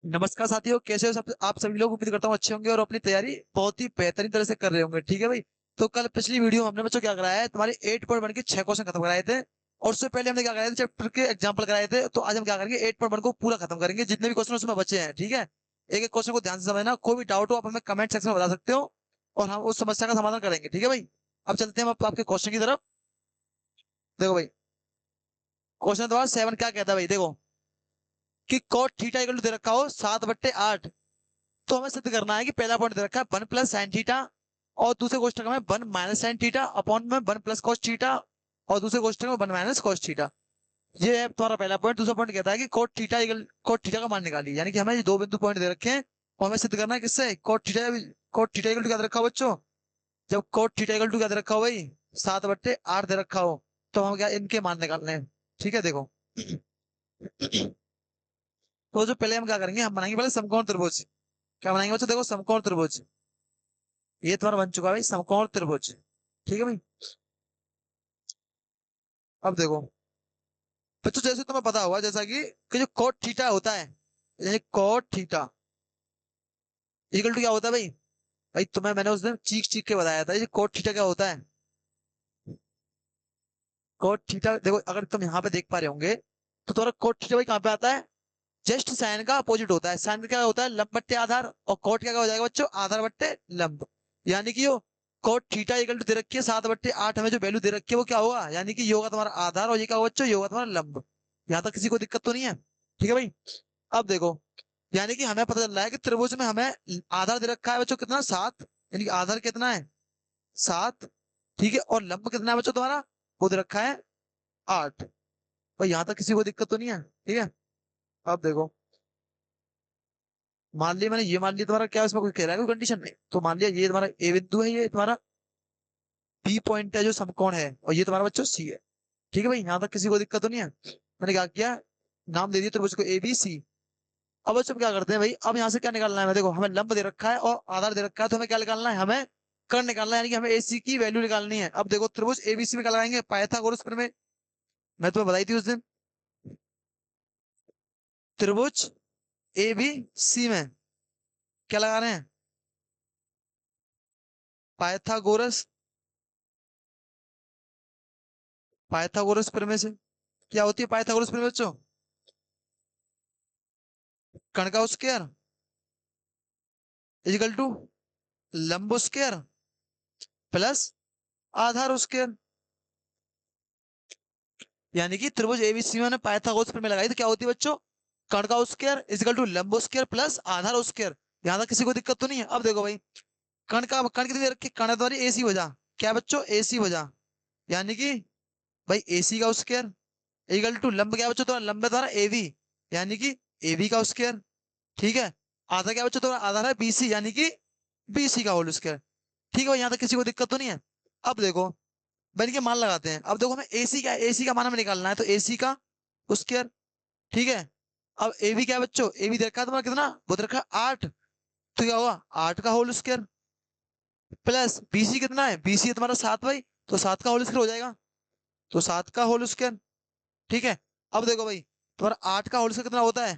नमस्कार साथियों, कैसे हो सब आप सभी लोग। उम्मीद करता हूँ अच्छे होंगे और अपनी तैयारी बहुत ही बेहतरीन तरह से कर रहे होंगे। ठीक है भाई। तो कल पिछली वीडियो में हमने बच्चों क्या कराया है, तुम्हारे 8.1 के 6 क्वेश्चन खत्म कराए थे। और उससे पहले हमने क्या कराया था, चैप्टर के एग्जाम्पल कराए थे। तो आज हम क्या करेंगे, 8.1 को पूरा खत्म करेंगे, जितने भी क्वेश्चन उसमें बचे हैं। ठीक है। एक एक क्वेश्चन को ध्यान से समझना, कोई भी डाउट हो आप हमें कमेंट सेक्शन में बता सकते हो और हम उस समस्या का समाधान करेंगे। ठीक है भाई। अब चलते हैं हम आपके क्वेश्चन की तरफ। देखो भाई, क्वेश्चन नंबर 7 क्या कहता है भाई, देखो कि cot थीटा इक्वल टू दे रखा हो 7/8। तो हमें सिद्ध करना है कि पहला पॉइंट दे रखा है 1 + sin थीटा, और दूसरे क्वेश्चन में 1 - sin थीटा अपॉन में 1 + cos थीटा, और दूसरे क्वेश्चन में 1 - cos थीटा। ये है तुम्हारा पहला पॉइंट। दूसरा पॉइंट कहता है कि कोट थीटा का मान निकालिए, यानी कि हमें ये दो बिंदु पॉइंट दे रखे हैं और हमें सिद्ध करना है किससे, कोट थीटा इक्वल टू क्या दे रखा हो बच्चों। जब कोट थीटा इक्वल टू क्या दे रखा हो भाई, 7/8 दे रखा हो, तो हम क्या इनके मान निकालने हैं। ठीक है देखो। तो जो पहले हम क्या करेंगे, हम बनाएंगे पहले समकोण त्रिभुज। क्या बनाएंगे बच्चों, देखो समकोण त्रिभुज। ये तुम्हारा बन चुका है भाई समकोण त्रिभुज। ठीक है भाई। अब देखो बच्चों, जैसे तुम्हें पता होगा जैसा कि जो कोट थीटा होता है, यानी कोट थीटा इक्वल टू क्या होता है भाई। भाई तुम्हें मैंने उस दिन चीख चीख के बताया था, ये कोट थीटा क्या होता है। कोट थीटा देखो, अगर तुम यहाँ पे देख पा रहे होंगे तो तुम्हारा कोट थीटा भाई कहाँ पे आता है, जस्ट साइन का अपोजिट होता है। साइन क्या होता है, लंब बट्टे आधार, और कोट क्या हो जाएगा बच्चों, आधार बट्टे लंब। यानी कि यो कोट थीटा इक्वल टू दे रखी है 7/8, हमें जो वैल्यू दे रखी है वो क्या होगा, यानी कि ये होगा तुम्हारा आधार और ये क्या होगा बच्चों, ये होगा तुम्हारा लंब। यहाँ तक किसी को दिक्कत तो नहीं है। ठीक है भाई। अब देखो, यानी कि हमें पता चल रहा है कि त्रिभुज में हमें आधार दे रखा है बच्चों कितना, 7। यानी कि आधार कितना है, 7। ठीक है, और लंब कितना है बच्चों तुम्हारा, वो दे रखा है 8। भाई यहाँ तक किसी को दिक्कत तो नहीं है। ठीक है। अब देखो, मान लिया मैंने ये मान लिया तुम्हारा, क्या इसमें कोई कह रहा है कोई कंडीशन में, तो मान लिया ये तुम्हारा ए बिंदु है, ये तुम्हारा बी पॉइंट है जो समकोण है, और ये तुम्हारा बच्चों सी है। ठीक है भाई, यहाँ तक किसी को दिक्कत तो नहीं है। मैंने क्या किया, नाम दे दिया त्रिभुज को ABC। अब बच्चों क्या करते हैं भाई, अब यहाँ से क्या निकालना है, मैं देखो हमें लंब दे रखा है और आधार दे रखा है, तो हमें क्या निकालना है, हमें कर्ण निकालना है, यानी कि हमें AC की वैल्यू निकालनी है। अब देखो त्रिभुज ABC में क्या लगाएंगे, पाइथागोरस प्रमेय। मैं तुम्हें बताई थी उस दिन। त्रिभुज ABC में क्या लगा रहे हैं, पाइथागोरस। पाइथागोरस प्रमेय से क्या होती है, पाइथागोरस प्रमेय बच्चों, कर्ण का स्क्वायर इजिकल टू लंब स्क्वायर प्लस आधार स्क्वायर। यानी कि त्रिभुज एबीसी में पाइथागोरस प्रमेय लगाई तो क्या होती है बच्चों, कर्ण का स्क्वायर इजिकल टू लंब स्क्वायर प्लस आधार स्क्वायर। यहां तक किसी को दिक्कत तो नहीं है। अब देखो भाई, कर्ण कितनी दे रखी, कर्ण तुम्हारी AC हो जा, क्या बच्चों AC हो जा, यानी कि भाई AC का स्क्वायर इक्वल टू लंब, क्या बच्चों तुम्हारा लंब है तुम्हारा AB, यानी कि AB का स्क्वायर। ठीक है। आधा क्या बच्चों तुम्हारा आधार है BC, यानी कि BC का होल स्क्वायर। ठीक है भाई, यहाँ तक किसी को दिक्कत तो नहीं है। अब देखो बन के मान लगाते हैं। अब देखो हमें AC का मान हमें निकालना है, तो AC का स्क्वायर। ठीक है। अब AB क्या है बच्चों, AB दे रखा है तुम्हारा कितना, वो दे रखा है 8, तो क्या होगा 8 का होल स्क्वायर प्लस BC कितना है, BC है तुम्हारा 7 भाई, तो 7 का होल स्क्वायर हो जाएगा, तो 7 का होल स्क्वायर। ठीक है। अब देखो भाई, तुम्हारा 8 का होल स्क्वायर कितना होता है,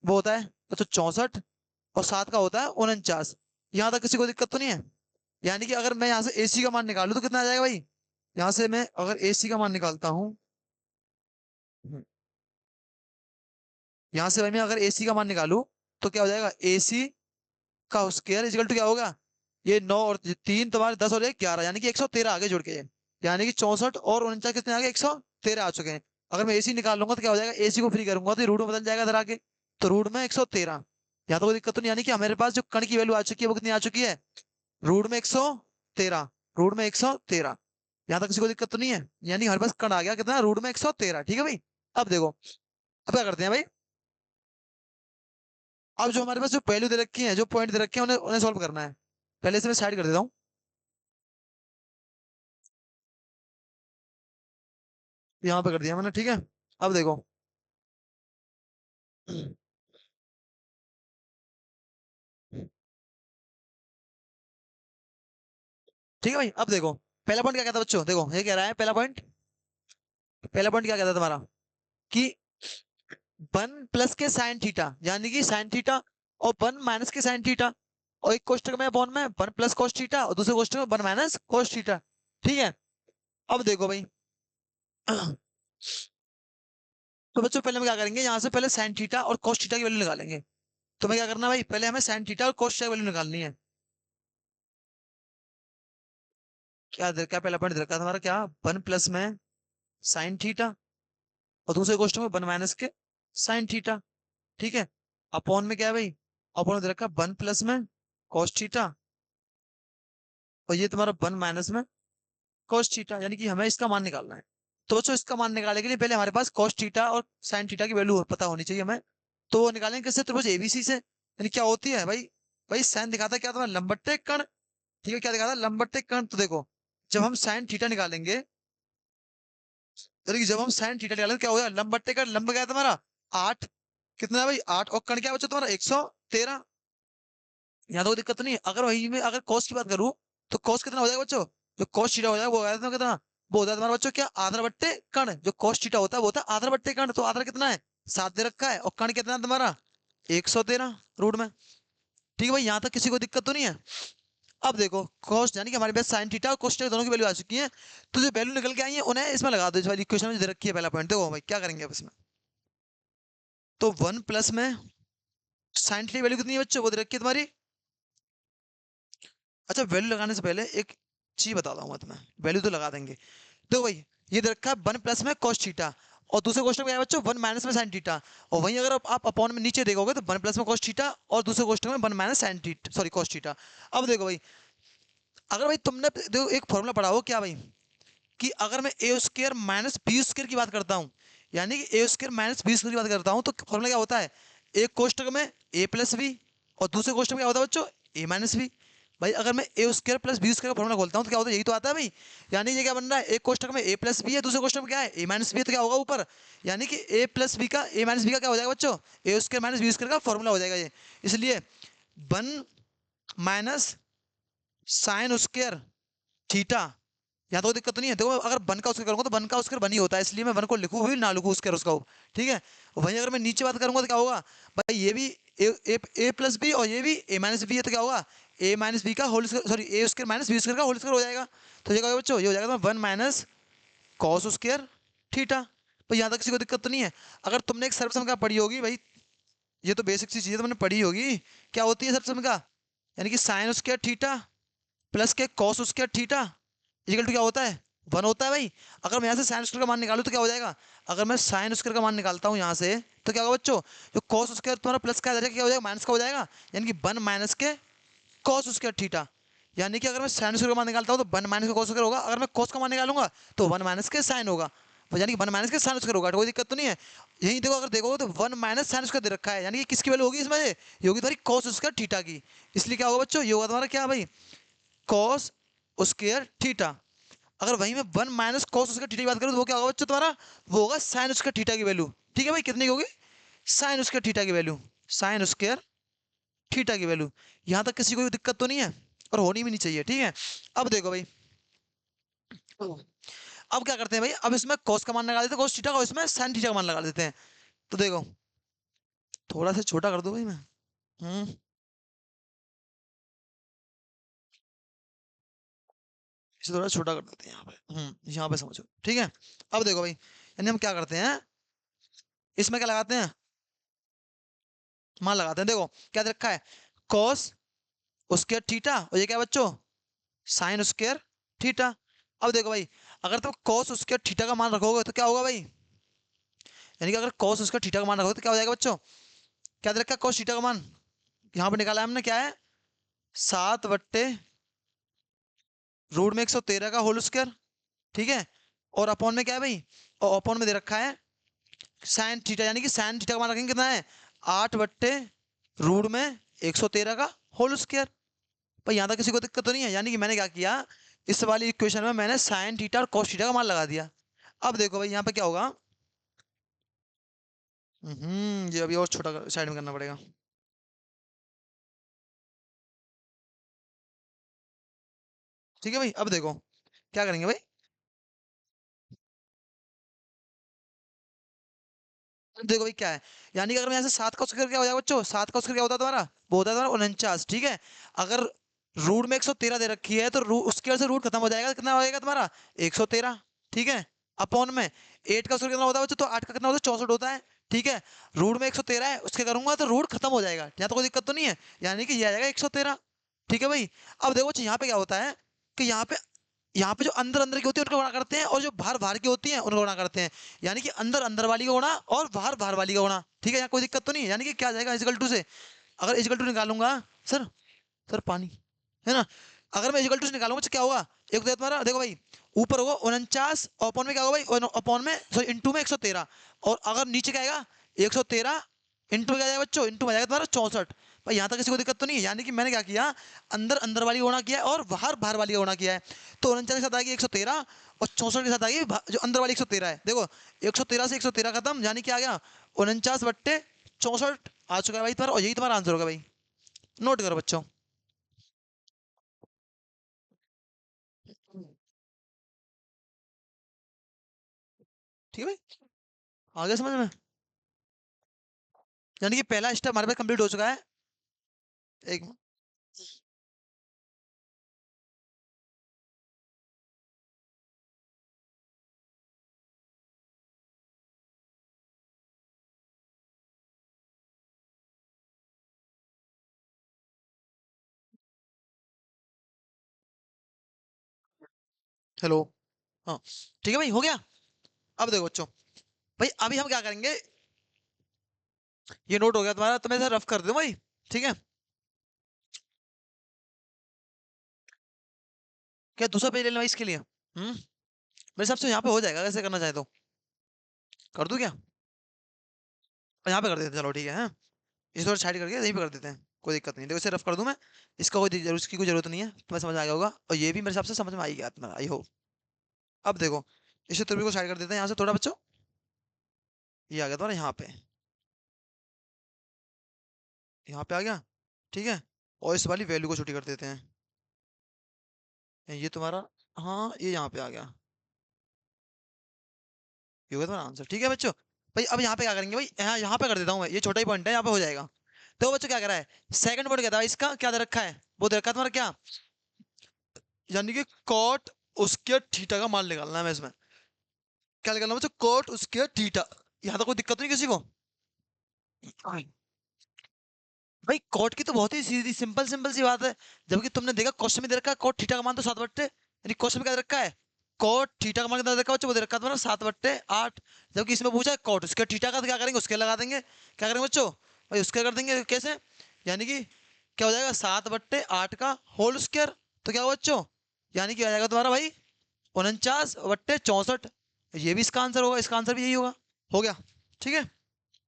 वो होता है तो 64, और 7 का होता है 49। यहाँ तक किसी को दिक्कत तो नहीं है। यानी कि अगर मैं यहाँ से AC का मान निकालू तो कितना आ जाएगा भाई, यहाँ से मैं अगर AC का मान निकालता हूँ, यहाँ से भाई मैं अगर AC का मान निकालू तो क्या हो जाएगा, AC का स्क्वायर इजिकल टू क्या होगा, ये 9 और 3 तुम्हारे 10 और 1 11, यानी कि 113 आगे जुड़ के, यानी कि 64 और 49 कितने आगे, 113 आ चुके हैं। अगर मैं AC निकाल लूंगा तो क्या हो जाएगा, AC को फ्री करूंगा तो रूट में बदल जाएगा इधर आके, तो रूट में 113। यहाँ तो कोई दिक्कत तो नहीं, यानी कि हमारे पास जो कण की वैल्यू आ चुकी है वो कितनी आ चुकी है, रूट में 113, रूट में 113। यहाँ तक किसी को दिक्कत तो नहीं है, यानी हमारे पास कण आ गया कितना, रूट में 113। ठीक है भाई। अब देखो, अब क्या करते हैं भाई, अब जो हमारे पास जो वैल्यू दे रखी है, जो पॉइंट दे रखे हैं, उन्हें उन्हें सॉल्व करना है। पहले से मैं साइड कर देता हूँ, यहाँ पे कर दिया मैंने। ठीक है। अब देखो, ठीक है भाई। अब देखो पहला पॉइंट क्या कहता है बच्चों, देखो ये कह रहा है पहला पॉइंट, पहला पॉइंट क्या कहता है तुम्हारा कि वन प्लस के साइन थीटा, यानी कि साइन थीटा, और वन माइनस के साइन थीटा, और एक कोष्टक में अपॉन में वन प्लस कोस थीटा, और दूसरे कोष्टक में वन माइनस कोस थीटा। ठीक है, अब देखो भाई। तो बच्चों पहले हम क्या करेंगे, यहाँ से पहले साइन थीटा और कोस थीटा की वैल्यू निकालेंगे। तो मैं क्या करना भाई, पहले हमें साइन थीटा और कोस थीटा की वैल्यू निकालनी है। क्या पहला पॉइंट दरकार हमारा, क्या वन प्लस में साइन थीटा, और दूसरे क्वेश्चन में वन माइनस के साइन थीटा। ठीक है, अपॉन में क्या है भाई, अपॉन में दे रखा वन प्लस में कॉस थीटा, और ये तुम्हारा वन माइनस में कॉस थीटा, यानी कि हमें इसका मान निकालना है। तो बच्चों इसका मान निकालने के लिए पहले हमारे पास कॉस थीटा और साइन थीटा की वैल्यू पता होनी चाहिए हमें। तो वो निकालेंगे किससे, त्रिभुज एबीसी से। यानी क्या होती है भाई, भाई साइन दिखाता है क्या, तुम्हारा लंबट्टे कण। ठीक है, क्या दिखाता है, लंबट्टे कण। तो देखो, जब हम साइन थीटा निकालेंगे, यानी कि जब हम साइन थीटा निकालेंगे क्या होगा, लंबट्टे कण, लंब क्या है तुम्हारा 8, कितना है भाई 8, और कण क्या बचा तुम्हारा 113। यहाँ तो कोई दिक्कत नहीं है। अगर वही में अगर कॉस की बात करूँ, तो कॉस कितना हो जाएगा बच्चों, जो कॉस थीटा हो जाएगा वो आया था कितना, वो होता है तुम्हारा बच्चों क्या, आधार बट्टे कण। जो कॉस थीटा होता है वो होता है आधार बट्टे कण। तो आधार कितना है, 7 दे रखा है, और कण कितना है तुम्हारा 113 रूट में। ठीक है भाई, यहाँ तक किसी को दिक्कत तो नहीं है। अब देखो कॉस, यानी कि हमारे पास साइन थीटा और कोस थीटा दोनों की वैल्यू आ चुकी है। तो जो वैल्यू निकल के आई है उन्हें इसमें लगा दो, इस वाली इक्वेशन में जो दे रखी है। पहला पॉइंट देखो भाई, क्या करेंगे अब इसमें। तो वन प्लस में साइन थीटा वैल्यू कितनी है बच्चों, वो दे रखी है तुम्हारी। अच्छा, वैल्यू लगाने से पहले एक चीज बताता हूँ मैं तुम्हें, वैल्यू तो लगा देंगे। देखो भाई, ये दे रखा है वन प्लस में cos थीटा, और दूसरे क्वेश्चन में क्या है बच्चों, वन माइनस में साइन थीटा। और वहीं अगर आप अपॉन में नीचे देखोगे तो वन प्लस में cos थीटा, और दूसरे क्वेश्चन में one minus sine theta, sorry cos theta. अब देखो भाई, अगर भाई तुमने देखो एक फॉर्मूला पढ़ा हो क्या भाई, कि अगर मैं ए स्क्र माइनस बी स्क्र की बात करता हूँ, यानी कि ए स्क्र माइनस बी स्क्र की बात करता हूँ, तो फॉर्मूला क्या होता है, एक कोष्टक में ए प्लस बी, और दूसरे कोष्टक में क्या होता है बच्चों, ए माइनस बी। भाई अगर मैं ए स्क्र प्लस बी स्क्र का फॉर्मूला खोलता हूँ तो क्या होता है, यही तो आता है भाई। यानी ये क्या बन रहा है, एक कोष्टक में ए प्लस बी है, दूसरे कोष्टक में क्या है, ए माइनस बी है, तो क्या होगा ऊपर, यानी कि ए प्लस बी का ए माइनस बी का क्या हो जाएगा बच्चों, ए स्क्र माइनस बी स्क्र का फॉर्मूला हो जाएगा ये। इसलिए one minus sine square theta, यहाँ तो कोई दिक्कत नहीं है। देखो अगर वन का उसका करूंगा तो वन का उसका वन ही होता है, इसलिए मैं वन को लिखूं भी ना लिखूं उसका हो। ठीक है, वहीं अगर मैं नीचे बात करूंगा तो क्या होगा भाई, ये भी ए प्लस बी, और ये भी ए माइनस बी है, तो क्या होगा, ए माइनस बी का होल स्क्वायर, सॉरी ए स्क्वायर माइनस बी स्क्वायर का होल स्क्वायर हो जाएगा। तो ये क्या होगा बच्चों, ये हो जाएगा one minus cos square theta. तो यहाँ तक किसी को दिक्कत तो नहीं है। अगर तुमने एक सर्वसम का पढ़ी होगी भाई, ये तो बेसिक सी चीज़ तुमने पढ़ी होगी, क्या होती है सर्वसम का, यानी कि साइन स्क्वायर थीटा प्लस के cos square theta equal to क्या होता है, वन होता है भाई। अगर मैं यहाँ से साइन स्क्वायर का मान निकालूं तो क्या हो जाएगा, अगर मैं साइन स्क्वायर का मान निकालता हूँ यहाँ से, तो क्या होगा बच्चों, जो कॉस स्क्वायर तुम्हारा प्लस का आ जाएगा, क्या हो जाएगा माइनस का हो जाएगा, यानी कि वन माइनस के कॉस स्क्वायर थीटा। यानी कि अगर मैं साइन स्क्वायर का मान निकालता हूँ तो वन माइनस का कॉस स्क्वायर होगा, अगर मैं कॉस का मान निकालूंगा तो वन माइनस के साइन होगा, तो यानी कि वन माइनस के साइन स्क्वायर होगा, तो कोई दिक्कत तो नहीं है। यही देखो, अगर देखोगे तो वन माइनस साइन स्क्वायर दे रखा है, यानी कि किसकी वैल्यू होगी इसमें, ये होगी तुम्हारी कॉस स्क्वायर थीटा की। इसलिए क्या होगा बच्चों, ये होगा तुम्हारा क्या भाई, कॉस स्क्वायर थीटा। अगर वहीं में वन माइनस कॉस उसका थीटा की बात करूं तो वो क्या होगा बच्चों तुम्हारा, वो होगा साइन उसका थीटा की वैल्यू। ठीक है भाई, कितनी की होगी, साइन उसका थीटा की वैल्यू, साइन स्क्वायर थीटा की वैल्यू। यहां तक किसी को भी दिक्कत तो नहीं है, और होनी भी नहीं चाहिए। ठीक है, अब देखो भाई, अब क्या करते हैं भाई, अब इसमें कॉस का मान लगा देते हैं, कॉस थीटा का, और इसमें साइन थीटा का मान लगा देते हैं। तो देखो, थोड़ा सा छोटा कर दो भाई मैं, इसे थोड़ा छोटा कर देते हैं यहाँ पे, यहाँ पे समझो। ठीक है, अब देखो भाई, यानी हम क्या करते हैं, इसमें क्या लगाते हैं, मान लगाते हैं। देखो क्या दे रखा है, कॉस स्क्वायर थीटा, और ये क्या है बच्चों, साइन स्क्वायर थीटा। अब देखो भाई, अगर तुम कॉस स्क्वायर थीटा का मान रखोगे तो क्या होगा भाई, यानी कि अगर कॉस स्क्वायर थीटा का मान रखोगे तो क्या हो जाएगा बच्चों, क्या दे रखा है कॉस थीटा का मान, यहाँ पे निकाला है हमने, क्या है 7/√में 113 का होल स्क्वायर। ठीक है, और अपॉन में क्या है भाई, और अपॉन में दे रखा है साइन थीटा, यानी कि साइन थीटा का मान रखेंगे कितना है, 8/√में 113 का होल स्क्वायर। पर यहाँ तक किसी को दिक्कत तो नहीं है, यानी कि मैंने क्या किया, इस वाली इक्वेशन में मैंने साइन थीटा और कॉस थीटा का मान लगा दिया। अब देखो भाई यहाँ पे क्या होगा, ये अभी और छोटा साइड में करना पड़ेगा। ठीक है भाई, अब देखो क्या करेंगे भाई, देखो भाई क्या है, यानी कि अगर मैं यहाँ से 7 का स्क्वायर क्या हो जाएगा बच्चों, 7 का स्क्वायर क्या होता है तुम्हारा, वो होता है तुम्हारा 49, ठीक है। अगर रूट में 113 दे रखी है तो उसकी वजह से रूट खत्म हो जाएगा, कितना हो जाएगा तुम्हारा 113, ठीक है। अपॉन में 8 का स्क्वायर कितना होता है बच्चों, तो 8 का कितना होता है 64 होता है, ठीक है। रूट में 113 है, उसके करूंगा तो रूट खत्म हो जाएगा, यहाँ तो कोई दिक्कत तो नहीं है, यानी कि ये आ जाएगा 113, ठीक है भाई। अब देखो बच्चों यहाँ पे क्या होता है कि यहाँ पे जो अंदर अंदर की होती है उनको गुणा करते हैं, और जो बाहर बाहर की होती है उनको गुणा करते हैं, यानी कि अंदर अंदर वाली का गुणा और बाहर बाहर वाली का गुणा, ठीक है। यहाँ कोई दिक्कत तो नहीं है, यानी कि क्या आ जाएगा इजिकल टू से, अगर इजिकल टू निकालूंगा, सर सर पानी, है ना, अगर मैं इजिकल टू से निकालूंगा तो क्या होगा, एक तो तुम्हारा देखो भाई ऊपर होगा 49, अपॉन में क्या होगा भाई, अपॉन में सॉरी इंटू में 113, और अगर नीचे क्या आएगा 113 इंटू में क्या जाएगा बच्चों, इंटू में जाएगा तुम्हारा 64। भाई यहाँ तक किसी को दिक्कत तो नहीं है, यानी कि मैंने क्या किया, अंदर अंदर वाली का गुणा किया है और बाहर बाहर वाली का गुणा किया है, तो 49 के साथ आएगी 113 और 64 के साथ आएगी जो अंदर वाली 113 है, देखो 113 से 113 खत्म, यानी कि आ गया 49/64 आ चुका है भाई तुम्हारा, और यही तुम्हारा आंसर होगा भाई, नोट करो बच्चों। ठीक है भाई, आ गया समझ में, यानी कि पहला स्टेप हमारे पास कंप्लीट हो चुका है। एक, हेलो, हाँ ठीक है भाई हो गया। अब देखो बच्चों, भाई अभी हम क्या करेंगे, ये नोट हो गया तुम्हारा, तो मैं इसे रफ कर दूं भाई, ठीक है। क्या दूसरा पेज ले लेना भाई इसके लिए, मेरे हिसाब से यहाँ पे हो जाएगा, कैसे करना चाहे तो कर दूं क्या, और यहाँ पे कर देते हैं, चलो ठीक है, हाँ इस थोड़ा साइड करके यहीं पे कर देते हैं, कोई दिक्कत नहीं, देखो इसे रफ कर दूं मैं, इसका कोई जरूर इसकी कोई जरूरत नहीं है, तुम्हें समझ में आ गया होगा, और ये भी मेरे हिसाब से समझ में आ ही गया तुम्हारा, आई होप। अब देखो, इसे तुर्बी को साइड कर देते हैं यहाँ से थोड़ा बच्चों, ये आ गया तुम्हारा यहाँ पे आ गया, ठीक है। और इस वाली वैल्यू को छोटी कर देते हैं, ये तुम्हारा, हाँ ये यहाँ पे आ गया, ये होगा तुम्हारा आंसर, ठीक है बच्चों। भाई अब यहाँ पे क्या करेंगे भाई, यहाँ पे कर देता हूँ मैं, ये छोटा ही पॉइंट है, यहाँ पे हो जाएगा। तो बच्चों क्या करा है, सेकंड पॉइंट क्या था इसका, क्या दे रखा है, वो दे रखा है तुम्हारा क्या, यानी कि कॉट उसके थीटा का मान निकालना है हमें इसमें, क्या निकालना है बच्चों, कॉट उसके थीटा, यहाँ तो कोई दिक्कत नहीं किसी को। भाई कॉट की तो बहुत ही सीधी सिंपल सिंपल सी बात है, जबकि तुमने देखा क्वेश्चन में दे रखा है कॉट थीटा का मान तो 7/, यानी क्वेश्चन में क्या दे रखा है, कॉट थीटा का मान कितना दे रखा है बच्चों, वो दे रखा है तुम्हारा 7/8, जबकि इसमें पूछा है कॉट उसके थीटा का, तो क्या करेंगे उसके लगा देंगे, क्या करेंगे बच्चों, भाई उसके कर देंगे, कैसे, यानी कि क्या हो जाएगा 7/8 का होल स्क्वायर, तो क्या होगा बच्चों, यानी कि आ जाएगा तुम्हारा भाई 49/64, ये भी इसका आंसर होगा, इसका आंसर भी यही होगा, हो गया, ठीक है।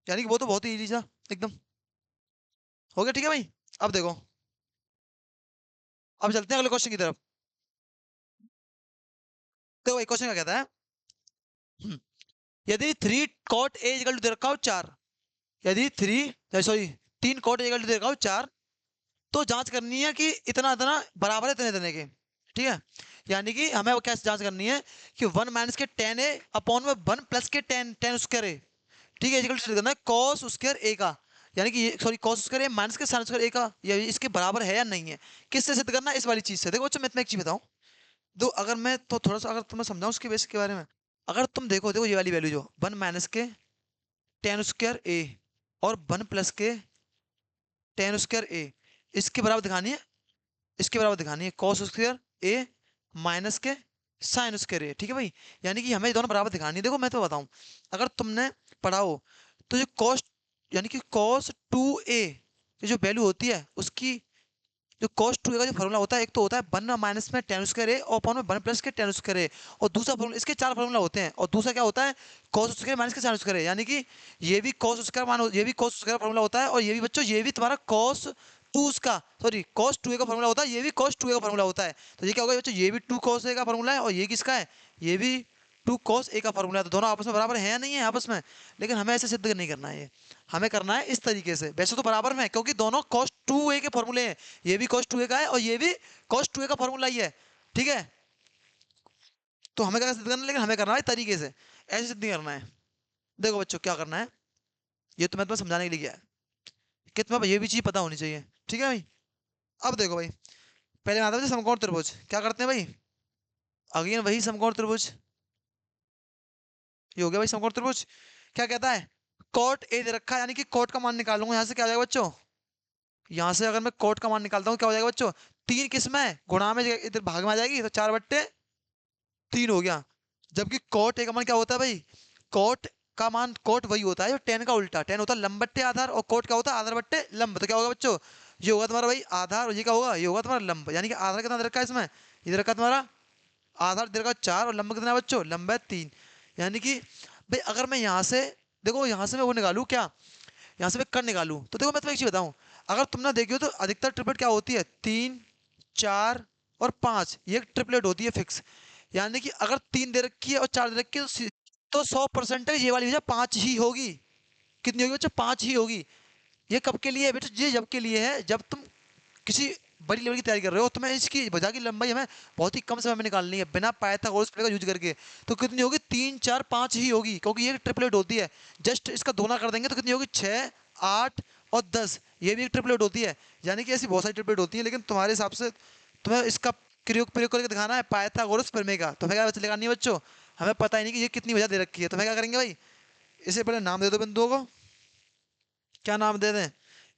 यानी कि वो तो बहुत ही इजी था एकदम, हो गया ठीक है भाई। अब देखो, अब चलते हैं अगले क्वेश्चन की तरफ। देखो भाई क्वेश्चन क्या कहता है, हम्म, यदि 3 cot A = दे रखा हो 4, यदि सॉरी 3 cot A = दे रखा हो 4, तो जांच करनी है कि इतना इतना बराबर है इतने इतने के, ठीक है। यानी कि हमें वो क्या जांच करनी है कि 1 - के tan A अपॉन में 1 + के tan स्क्वायर A, ठीक है, इक्वल टू करना है cos स्क्वायर A का, यानी कि sorry cos square A minus के sin स्क्वायर A का, ये इसके बराबर है या नहीं है, किससे सिद्ध करना है, इस वाली चीज से। देखो बच्चों मैं तुम्हें एक चीज बताऊं, दो अगर मैं तो थोड़ा सा अगर तुम्हें समझाऊं उसके बेस के बारे में, अगर तुम देखो देखो ये वाली वैल्यू जो 1 - के tan स्क्वायर A और 1 + के tan स्क्वायर A, इसके बराबर दिखानी है, इसके बराबर दिखानी है cos स्क्वायर A माइनस के साइन स्क्वायर A, ठीक है भाई। यानी कि हमें दोनों बराबर दिखानी है, देखो मैं तो बताऊं, अगर तुमने पढ़ा हो तो जो cos, यानी कि cos 2A ये जो वैल्यू होती है उसकी, जो cos 2A का जो फॉर्मूला होता है, एक तो होता है 1 - में tan स्क्वायर A और अपॉन में 1 + के tan स्क्वायर A, और दूसरा फॉर्मूला, इसके 4 फॉर्मूला होते हैं, और दूसरा क्या होता है cos स्क्वायर माइनस के sin स्क्वायर A, यानी कि ये भी cos स्क्वायर मान, ये भी cos स्क्वायर फॉर्मूला होता है, और ये भी बच्चों ये भी तुम्हारा cos 2A का फॉर्मूला होता है, ये भी cos 2A का फॉर्मूला होता है, तो ये क्या होगा बच्चों, ये भी 2 cos A का फॉर्मूला है, और ये किसका है, ये भी 2 cos A का फॉर्मूला है, तो दोनों आपस में बराबर है या नहीं है आपस में, लेकिन हमें ऐसे सिद्ध नहीं करना है, ये हमें करना है इस तरीके से, वैसे तो बराबर में है क्योंकि दोनों cos 2A के फॉर्मूले हैं, ये भी cos 2A का है और ये भी cos 2A का फॉर्मूला ही है, ठीक है। तो हमें क्या सिद्ध करना है, लेकिन हमें करना है तरीके से, ऐसे सिद्ध नहीं करना है। देखो बच्चों क्या करना है, ये तो मैं तुम्हें समझाने के लिए किया है कि तुम्हें ये भी चीज पता होनी चाहिए, ठीक है भाई। अब देखो भाई, पहले आता है समकोण त्रिभुज, क्या करते हैं भाई, अगेन वही समकोण त्रिभुज, ये हो गया भाई समकोण त्रिभुज। क्या कहता है, कोट ए दे रखा है, यानी कि कोट का मान निकालूंगा यहाँ से, क्या आ जाएगा बच्चों, यहाँ से अगर मैं कोट का मान निकालता हूँ क्या हो जाएगा बच्चों, तीन किस में गुणा में, इधर भाग में आ जाएगी, तो 4/3 हो गया। जबकि कोट ए का मान क्या होता है भाई, कोट का मान, कोट वही होता है जो टेन का उल्टा, टेन होता है लंब बट्टे आधार, और कोट क्या होता है आधार बट्टे लंब। तो क्या होगा बच्चों, ये होगा तुम्हारा भाई आधार, और ये क्या होगा, ये होगा तुम्हारा लंब। यानी कि आधार कितना दे रखा है इसमें, इधर रखा तुम्हारा आधार दे रखा 4, और लंब कितना है बच्चों, लंब है 3। यानी कि भाई अगर मैं यहाँ से, देखो यहाँ से मैं वो निकालूं क्या, यहाँ से मैं कर निकालूं, तो देखो मैं तुम्हें एक चीज बताऊं, अगर तुमने देखी हो तो अधिकतर ट्रिपलेट क्या होती है, 3, 4 और 5, ये एक ट्रिपलेट होती है फिक्स। यानी कि अगर 3 दे रखी है और 4 दे रखी है तो 100% ये वाली वजह 5 ही होगी। कितनी होगी बच्चों, 5 ही होगी। ये कब के लिए है बेटा, ये जब के लिए है जब तुम किसी बड़ी लेवल की तैयारी कर रहे हो, तुम्हें इसकी भुजा की लंबाई हमें बहुत ही कम समय में निकालनी है बिना पाइथागोरस का यूज करके। तो कितनी होगी, 3, 4, 5 ही होगी, क्योंकि ये ट्रिपलेट होती है। जस्ट इसका दोना कर देंगे तो कितनी होगी, 6, 8 और 10, ये भी एक ट्रिपलेट होती है। यानी कि ऐसी बहुत सारी ट्रिपलेट होती है, लेकिन तुम्हारे हिसाब से तुम्हें इसका प्रयोग प्रयोग करके दिखाना है पाइथागोरस प्रमेय का। तो हमें क्या चलेगा नहीं बच्चों, हमें पता ही नहीं कि ये कितनी वजह दे रखी है। तो हमें क्या करेंगे भाई, इसे पहले नाम दे दो बिंदुओं को, क्या नाम दे दें,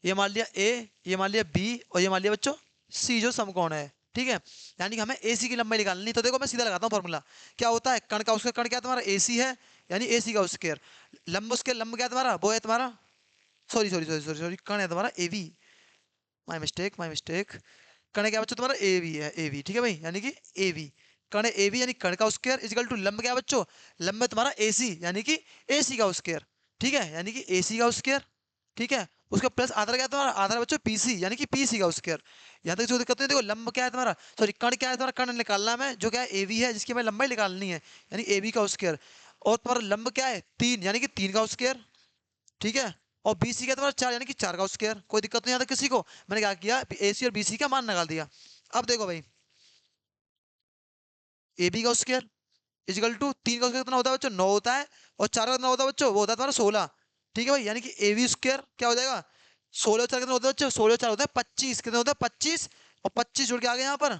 ये मान लिया ए, ये मान लिया बी, और ये मान लिया बच्चों सी जो समकोण है, ठीक है। यानी कि हमें ए सी की लंबाई निकालनी। तो देखो मैं सीधा लगाता हूँ फॉर्मूला, क्या होता है, कण का उसका कण क्या है तुम्हारा, ए सी है, यानी ए सी का स्क्वायर, लंब उसके लंब क्या है तुम्हारा, वो है तुम्हारा, sorry sorry sorry sorry sorry, कण है तुम्हारा A B, my mistake my mistake, कण है क्या बच्चों तुम्हारा ए बी है, ए बी, ठीक है भाई, यानी कि ए बी, कण है ए बी, यानी कण का स्क्वायर इजिकल टू लंब क्या है बच्चों, लंब है तुम्हारा ए सी, यानी कि ए सी का स्क्वायर, ठीक है, यानी कि ए सी का स्क्वायर, ठीक है। उसका प्लस आधार क्या है तुम्हारा, आधार बच्चों पीसी, यानी कि पीसी का स्क्वायर। यहाँ तक जो दिक्कत नहीं, देखो लंब क्या है तुम्हारा, सॉरी कण क्या है तुम्हारा, कण निकालना है जो क्या है ए बी है, जिसकी हमें लंबाई निकालनी है, यानी ए बी का स्क्वायर। और तुम्हारा लंब क्या है 3, यानी कि 3 का स्क्वायर, ठीक है। और बी सी का तुम्हारा 4, यानी कि 4 का स्क्वायर। कोई दिक्कत नहीं आता किसी को, मैंने क्या किया, ए सी और बी सी का मान निकाल दिया। अब देखो भाई, ए बी का स्क्वायर इजिकल टू 3 का स्क्वायर कितना होता है बच्चों, 9 होता है, और 4 का कितना होता है बच्चों, वो होता है तुम्हारा 16, ठीक है भाई। यानी कि ए बी स्क्वायर क्या हो जाएगा, 16 और 4 कितना होता है बच्चों, 16 और 4 होता है 25, कितना होता है 25, और 25 जुड़ के आ गए यहाँ पर,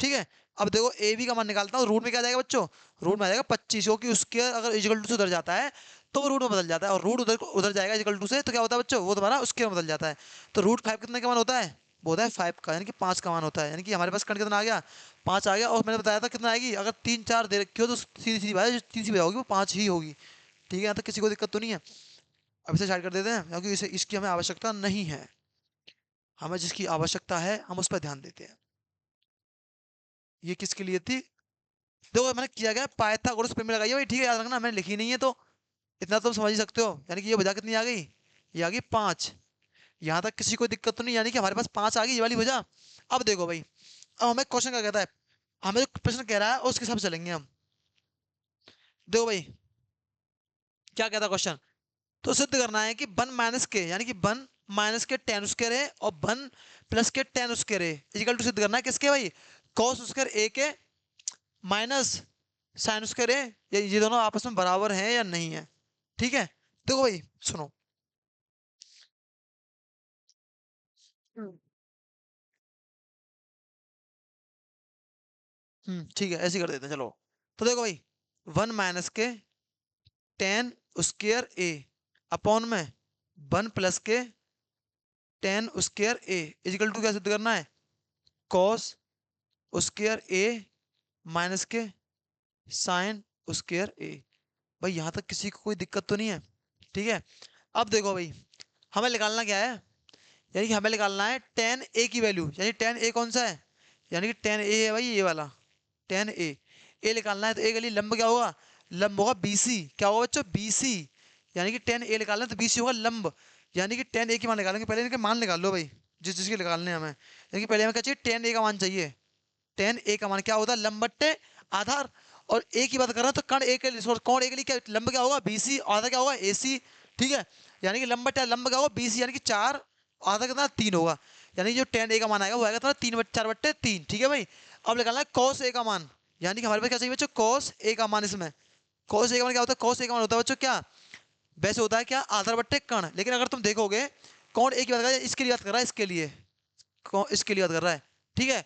ठीक है। अब देखो ए बी का मान निकालता हूँ, रूट में क्या आ जाएगा बच्चों, रूट में आ जाएगा 25, क्योंकि उसके अगर इजिकल टू से उधर जाता है तो वो रूट में बदल जाता है, और रूट उधर उधर जाएगा इजिकल टू से, तो क्या होता है बच्चों, वो तुम्हारा उसके में बदल जाता है। तो रूट 5 कितने का मान होता है, वो होता है 5 का, यानी कि 5 का मान होता है। यानी कि हमारे पास कण कितना आ गया, 5 आ गया। और मैंने बताया था कितना आएगी, अगर 3, 4 दे रखी हो तो सीधी सीधी बात है, जो तीसरी वजह होगी वो 5 ही होगी, ठीक है। यहाँ तक किसी को दिक्कत तो नहीं है। अब इसे स्टार्ट कर देते हैं, क्योंकि इसे इसकी हमें आवश्यकता नहीं है, हमें जिसकी आवश्यकता है हम उस पर ध्यान देते हैं। ये किसके लिए थी, देखो मैंने किया गया पाइथागोरस प्रमेय लगाई है भाई, ठीक है, याद रखना, मैंने लिखी नहीं है तो इतना तो तुम समझ ही सकते हो। यानी कि ये वजह कितनी आ गई, ये आ गई 5। यहाँ तक किसी को दिक्कत तो नहीं, यानी कि हमारे पास 5 आ गई ये वाली वजह। अब देखो भाई, अब हमें क्वेश्चन क्या कहता है, हमें जो प्रश्न कह रहा है उसके हिसाब से चलेंगे हम। देखो भाई क्या कहता है क्वेश्चन, तो सिद्ध करना है कि 1 - के, यानी कि 1 - के tan स्क्वायर है, और 1 + के tan स्क्वायर है, इक्वल टू सिद्ध करना है किसके भाई, cos स्क्वायर a के माइनस साइन स्क्वायर है, ये दोनों आपस में बराबर हैं या नहीं है, ठीक है। देखो भाई सुनो, ठीक है, ऐसे ही कर देते हैं चलो। तो देखो भाई 1 - के tan स्क्वायर a अपॉन में 1 + के tan square a equal to क्या सिद्ध करना है, cos स्क्वायर a माइनस के साइन स्क्वायर a। भाई यहाँ तक किसी को कोई दिक्कत तो नहीं है, ठीक है। अब देखो भाई हमें निकालना क्या है, यानी कि हमें निकालना है tan a की वैल्यू, यानी tan a कौन सा है, यानी कि tan a है भाई ये वाला tan a निकालना है। तो a के लिए लंब क्या होगा, लंब होगा bc, क्या होगा बच्चों bc, यानी कि tan a निकालना है तो bc होगा लंब। यानी कि tan a की मान निकालेंगे, पहले इनके मान निकाल लो भाई, जिस जिसके निकालने हैं हमें। यानी कि पहले हमें क्या चाहिए, tan a का मान चाहिए। tan a का मान क्या होता है, लंब बट्टे आधार, और a की बात कर रहा है तो कण a के लिए, कोण a के लिए क्या लंब क्या होगा bc, आधा क्या होगा ac, ठीक है। यानी कि लंब बट्टे लंब क्या होगा bc, यानी कि 4, आधा कितना 3 होगा। यानी जो tan a का मान आएगा वो आएगा तुम्हारा 3/4/3, ठीक है भाई। अब निकालना है cos a का मान, यानी कि हमारे पास क्या चाहिए बच्चों, cos a का मान, इसमें cos a का मान क्या होता है, cos a का मान होता है बच्चों क्या, वैसे होता है क्या, आधार बट्टे कण। लेकिन अगर तुम देखोगे कौन एक ही बात कर रहा है, इसके लिए बात कर रहा है, इसके लिए कौन इसके लिए बात कर रहा है, ठीक है,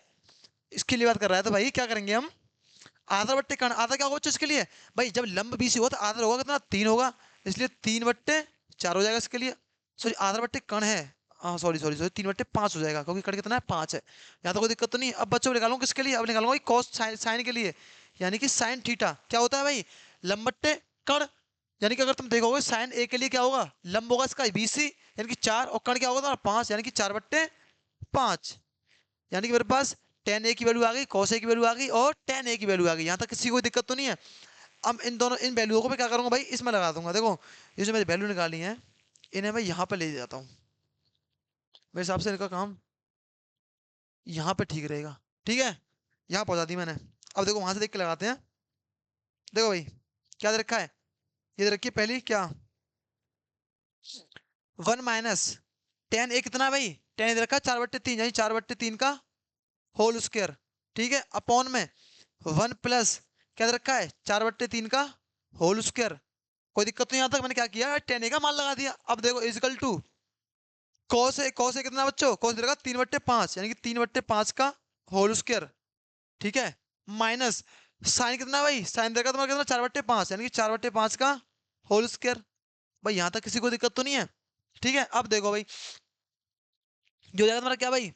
इसके लिए बात कर रहा है, तो भाई क्या करेंगे हम, आधा बट्टे कण, आधा क्या होगा बच्चों इसके लिए, भाई जब लंब बीसी होगा तो आधा होगा कितना, 3 होगा, इसलिए 3/4 हो जाएगा इसके लिए। सॉरी आधा बट्टे कण है, हाँ सॉरी सॉरी सॉरी, 3/5 हो जाएगा, क्योंकि कण कितना है, 5 है। यहाँ तो कोई दिक्कत तो नहीं। अब बच्चों निकालूंगा किसके लिए, अब निकालूंगा कॉस साइन के लिए, यानी कि साइन थीटा क्या होता है भाई, लंब बट्टे कण। यानी कि अगर तुम देखोगे साइन ए के लिए क्या होगा, लंब होगा इसका बीसी यानी कि 4, और कण क्या होगा तुम्हारा 5, यानी कि 4/5। यानी कि मेरे पास टेन ए की वैल्यू आ गई, कॉस ए की वैल्यू आ गई और टेन ए की वैल्यू आ गई। यहाँ तक किसी को कोई दिक्कत तो नहीं है। अब इन दोनों इन वैल्यूओं को मैं क्या करूंगा भाई, इसमें लगा दूंगा। देखो ये जो मैंने वैल्यू निकाली है, इन्हें मैं यहाँ पे ले जाता हूँ, मेरे हिसाब से इनका काम यहाँ पे ठीक रहेगा। ठीक है, यहाँ पहुंचा दी मैंने। अब देखो वहां से देख के लगाते हैं। देखो भाई क्या दे रखा है, ये दे रखी है पहली क्या, 1 - tan ए कितना है भाई, tan ए दे रखा है 4/3, यानी 4/3 का होल स्क्वायर। ठीक है, अपॉन में 1 + क्या दे रखा है, 4/3 का होल स्क्वायर। कोई दिक्कत नहीं, यहाँ तक मैंने क्या किया, टेन ए का मान लगा दिया। अब देखो इजिकल टू कॉस ए कितना बच्चों, कॉस दे रखा 3/5, यानी कि 3/5 का होल स्क्वायर। ठीक है, माइनस साइन कितना भाई, साइन दे रखा तुम्हारा कितना, 4/5, यानी कि 4/5 का होल स्क्वायर। भाई यहाँ तक किसी को दिक्कत तो नहीं है। ठीक है, अब देखो भाई ये हो जाएगा तुम्हारा क्या भाई,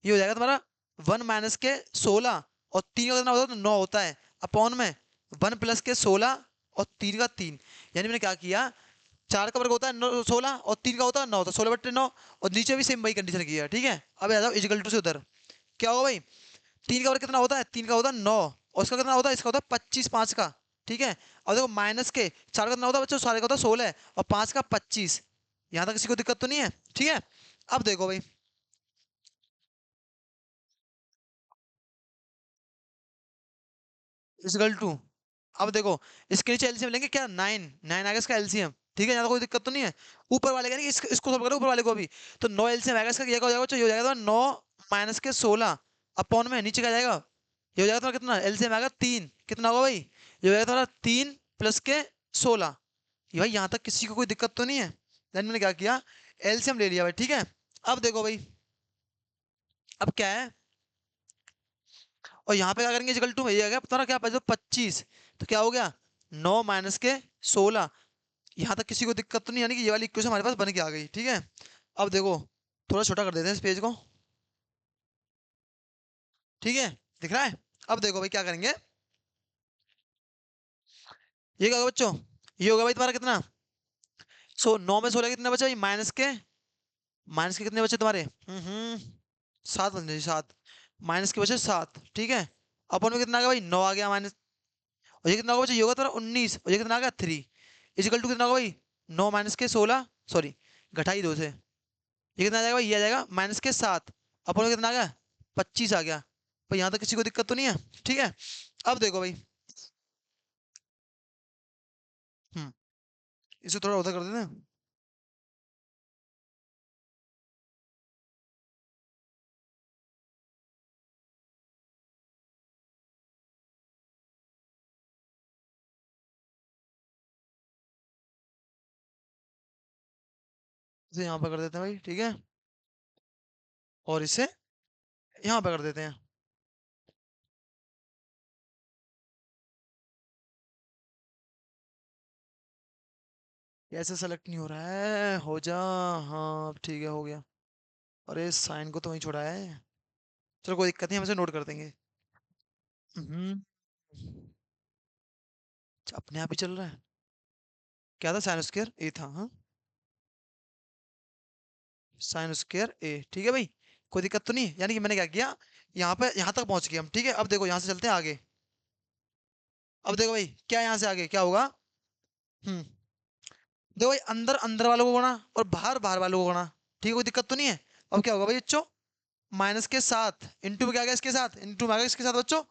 ये हो जाएगा तुम्हारा 1 - के 16 और 3 का कितना होता है, 9 होता है, अपॉन में 1 + के 16 और 3 का 3। यानी मैंने क्या किया, 4 का वर्ग होता है 16 और 3 का होता है 9, तो 16/9, और नीचे भी सेम वही कंडीशन की है। ठीक है, अब आ जाओ इजिकल टू से उधर, क्या होगा भाई, 3 का वर्ग कितना होता है, 3 का होता है 9, और इसका कितना होता है, इसका होता है 25 5 का। ठीक है, और देखो माइनस के 4 का कितना होता है बच्चों, 4 का होता है 16 और 5 का 25। यहाँ तक किसी को दिक्कत तो नहीं है। ठीक है, अब देखो भाई इक्वल टू, अब देखो इसके नीचे एलसीएम लेंगे क्या, 9 9 आ गया इसका एलसीएम। ठीक है, ज्यादा कोई दिक्कत तो नहीं है। ऊपर वाले का नहीं, इसको सब करो ऊपर वाले को भी, तो 9 एलसीएम आएगा इसका, ये क्या हो जाएगा, ये हो जाएगा 9 - के 16 अपॉन में नीचे क्या जाएगा, ये हो जाएगा तुम्हारा कितना, एलसीएम आएगा 3, कितना होगा भाई, ये हो जाएगा तुम्हारा 3 + के 16। ये भाई यहाँ तक किसी को कोई दिक्कत तो नहीं है। देन मैंने क्या किया, एलसीएम ले लिया भाई। ठीक है, अब देखो भाई अब क्या है, और यहाँ पे क्या करेंगे, इक्वल टू में ये आ गया तुम्हारा क्या, 25, तो क्या हो गया 9 - के 16। यहाँ तक किसी को दिक्कत तो नहीं, यानी कि ये वाली इक्वेशन हमारे पास बन के आ गई। ठीक है, अब देखो थोड़ा छोटा कर देते हैं इस पेज को। ठीक है, दिख रहा है। अब देखो भाई क्या करेंगे, ये क्या होगा बच्चों, ये होगा भाई तुम्हारा कितना, 9 में 16 कितना बचा भाई, माइनस के कितने बचे तुम्हारे, 7 बचे, 7 माइनस के बचे 7। ठीक है, अपन में कितना आ गया भाई, 9 आ गया माइनस, और ये कितना होगा बच्चों, ये होगा तुम्हारा 19, और ये कितना आ गया 3, इजिकल टू कितना होगा भाई, 9 - के 16, सॉरी घटाई 2 से, ये कितना आ जाएगा भाई, ये आ जाएगा -के 7, अपन में कितना आ गया 25 आ गया। भाई यहाँ तक किसी को दिक्कत तो नहीं है। ठीक है, अब देखो भाई हम्म इसे थोड़ा उधर कर देते हैं। इसे यहाँ पर कर देते हैं भाई। ठीक है, और इसे यहाँ पर कर देते हैं। कैसे सेलेक्ट नहीं हो रहा है, हो जा, हाँ अब ठीक है हो गया। अरे साइन को तो वहीं छोड़ा है, चलो कोई दिक्कत नहीं, हम इसे नोट कर देंगे। हम्म अपने आप ही चल रहा है। क्या था, साइन स्क्वायर ए था, हाँ साइन स्क्वायर ए। ठीक है भाई, कोई दिक्कत तो नहीं, यानी कि मैंने क्या किया, यहाँ पे यहाँ तक पहुंच गए हम। ठीक है, अब देखो यहाँ से चलते हैं आगे। अब देखो भाई क्या यहाँ से आगे क्या होगा, हम्म देखो भाई अंदर अंदर वालों को गुणा और बाहर बाहर वालों को गुणा। ठीक है, कोई दिक्कत तो नहीं है। अब क्या होगा भाई बच्चों, -के 7 इंटू में क्या आ गया इसके साथ, इंटू में आ गया इसके साथ बच्चों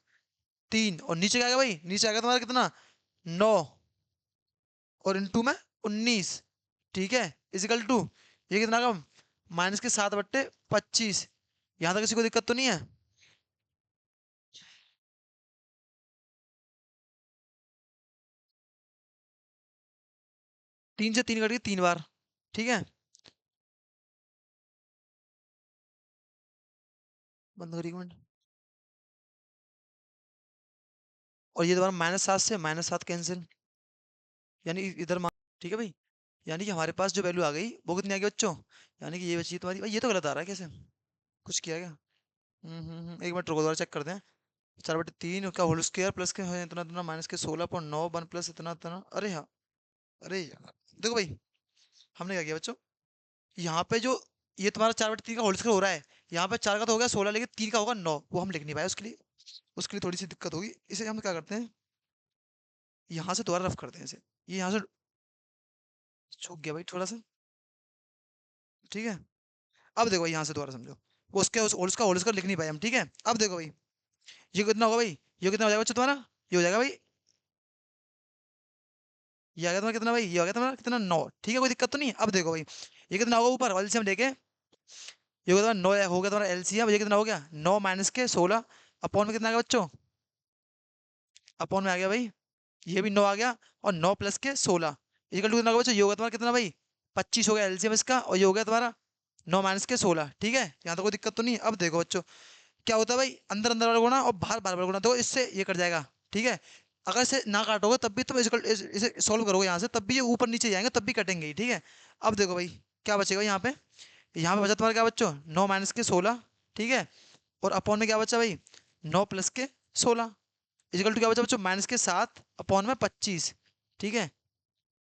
3, और नीचे क्या आ गया भाई, नीचे आ गया तुम्हारा कितना 9, और इंटू में 19। ठीक है, इजिकल टू ये कितना का, -के 7/25। यहाँ तक किसी को दिक्कत तो नहीं है। 3 से 3 कट गई 3 बार, ठीक है। बंद करिए कमेंट। और ये दोबारा -7 से -7 कैंसिल, यानी इधर ठीक है भाई। यानी कि हमारे पास जो वैल्यू आ गई वो कितनी आ गई बच्चों, यानी कि ये बची तुम्हारी भाई, ये तो गलत आ रहा है कैसे, कुछ किया क्या। 1 मिनट रुको, दोबारा चेक करते हैं। 4/3 का होल स्क्वायर प्लस के है इतना इतना माइनस के 16.9 वन प्लस इतना इतना, अरे हाँ, अरे यार देखो भाई, हमने क्या किया बच्चों, यहाँ पे जो ये तुम्हारा 4/3 का होल स्क्वायर हो रहा है, यहाँ पे 4 का तो हो गया 16, लेकिन 3 का होगा 9, वो हम लिख नहीं पाए, उसके लिए थोड़ी सी दिक्कत होगी। इसे हम क्या करते हैं, यहाँ से दोबारा रफ करते हैं इसे, ये यहाँ से छूट गया भाई थोड़ा सा, ठीक है। अब देखो यहाँ से दोबारा समझो, वो उसका होल स्क्वायर लिख नहीं पाए हम, ठीक है। अब देखो भाई, ये कितना होगा भाई, ये कितना हो जाएगा बच्चों तुम्हारा, ये हो जाएगा भाई, ये आ गया तुम्हारा कितना भाई, ये आ गया तुम्हारा कितना 9, ठीक है, कोई दिक्कत तो नहीं है। अब देखो भाई, ये कितना होगा ऊपर एलसीएम लेके, ये होगा तुम्हारा 9 हो गया तुम्हारा एलसीएम, ये कितना हो गया 9 माइनस के 16, अपॉन में कितना आ गया बच्चों, अपॉन में आ गया भाई, ये भी 9 आ गया, और 9 प्लस के 16 इक्वल टू कितना होगा बच्चों, ये होगा तुम्हारा कितना भाई 25 हो गया एलसीएम इसका, और ये हो गया तुम्हारा 9 माइनस के 16, ठीक है। यहाँ तो कोई दिक्कत तो नहीं है। अब देखो बच्चों, क्या होता है भाई, अंदर अंदर वाला गुणा और बाहर बाहर वाला गुणा, तो इससे ये कट जाएगा, ठीक है। अगर इसे ना काटोगे तब भी तुम इसे सॉल्व करोगे यहाँ से, तब भी ये ऊपर नीचे जाएंगे, तब भी कटेंगे ही, ठीक है। अब देखो भाई, क्या बचेगा यहाँ पे बचा तुम्हारा क्या बच्चों 9 माइनस के 16, ठीक है। और अपॉन में क्या बचा भाई 9 प्लस के 16 इजिकल टू क्या बचा बच्चों -7 अपॉन में 25, ठीक है।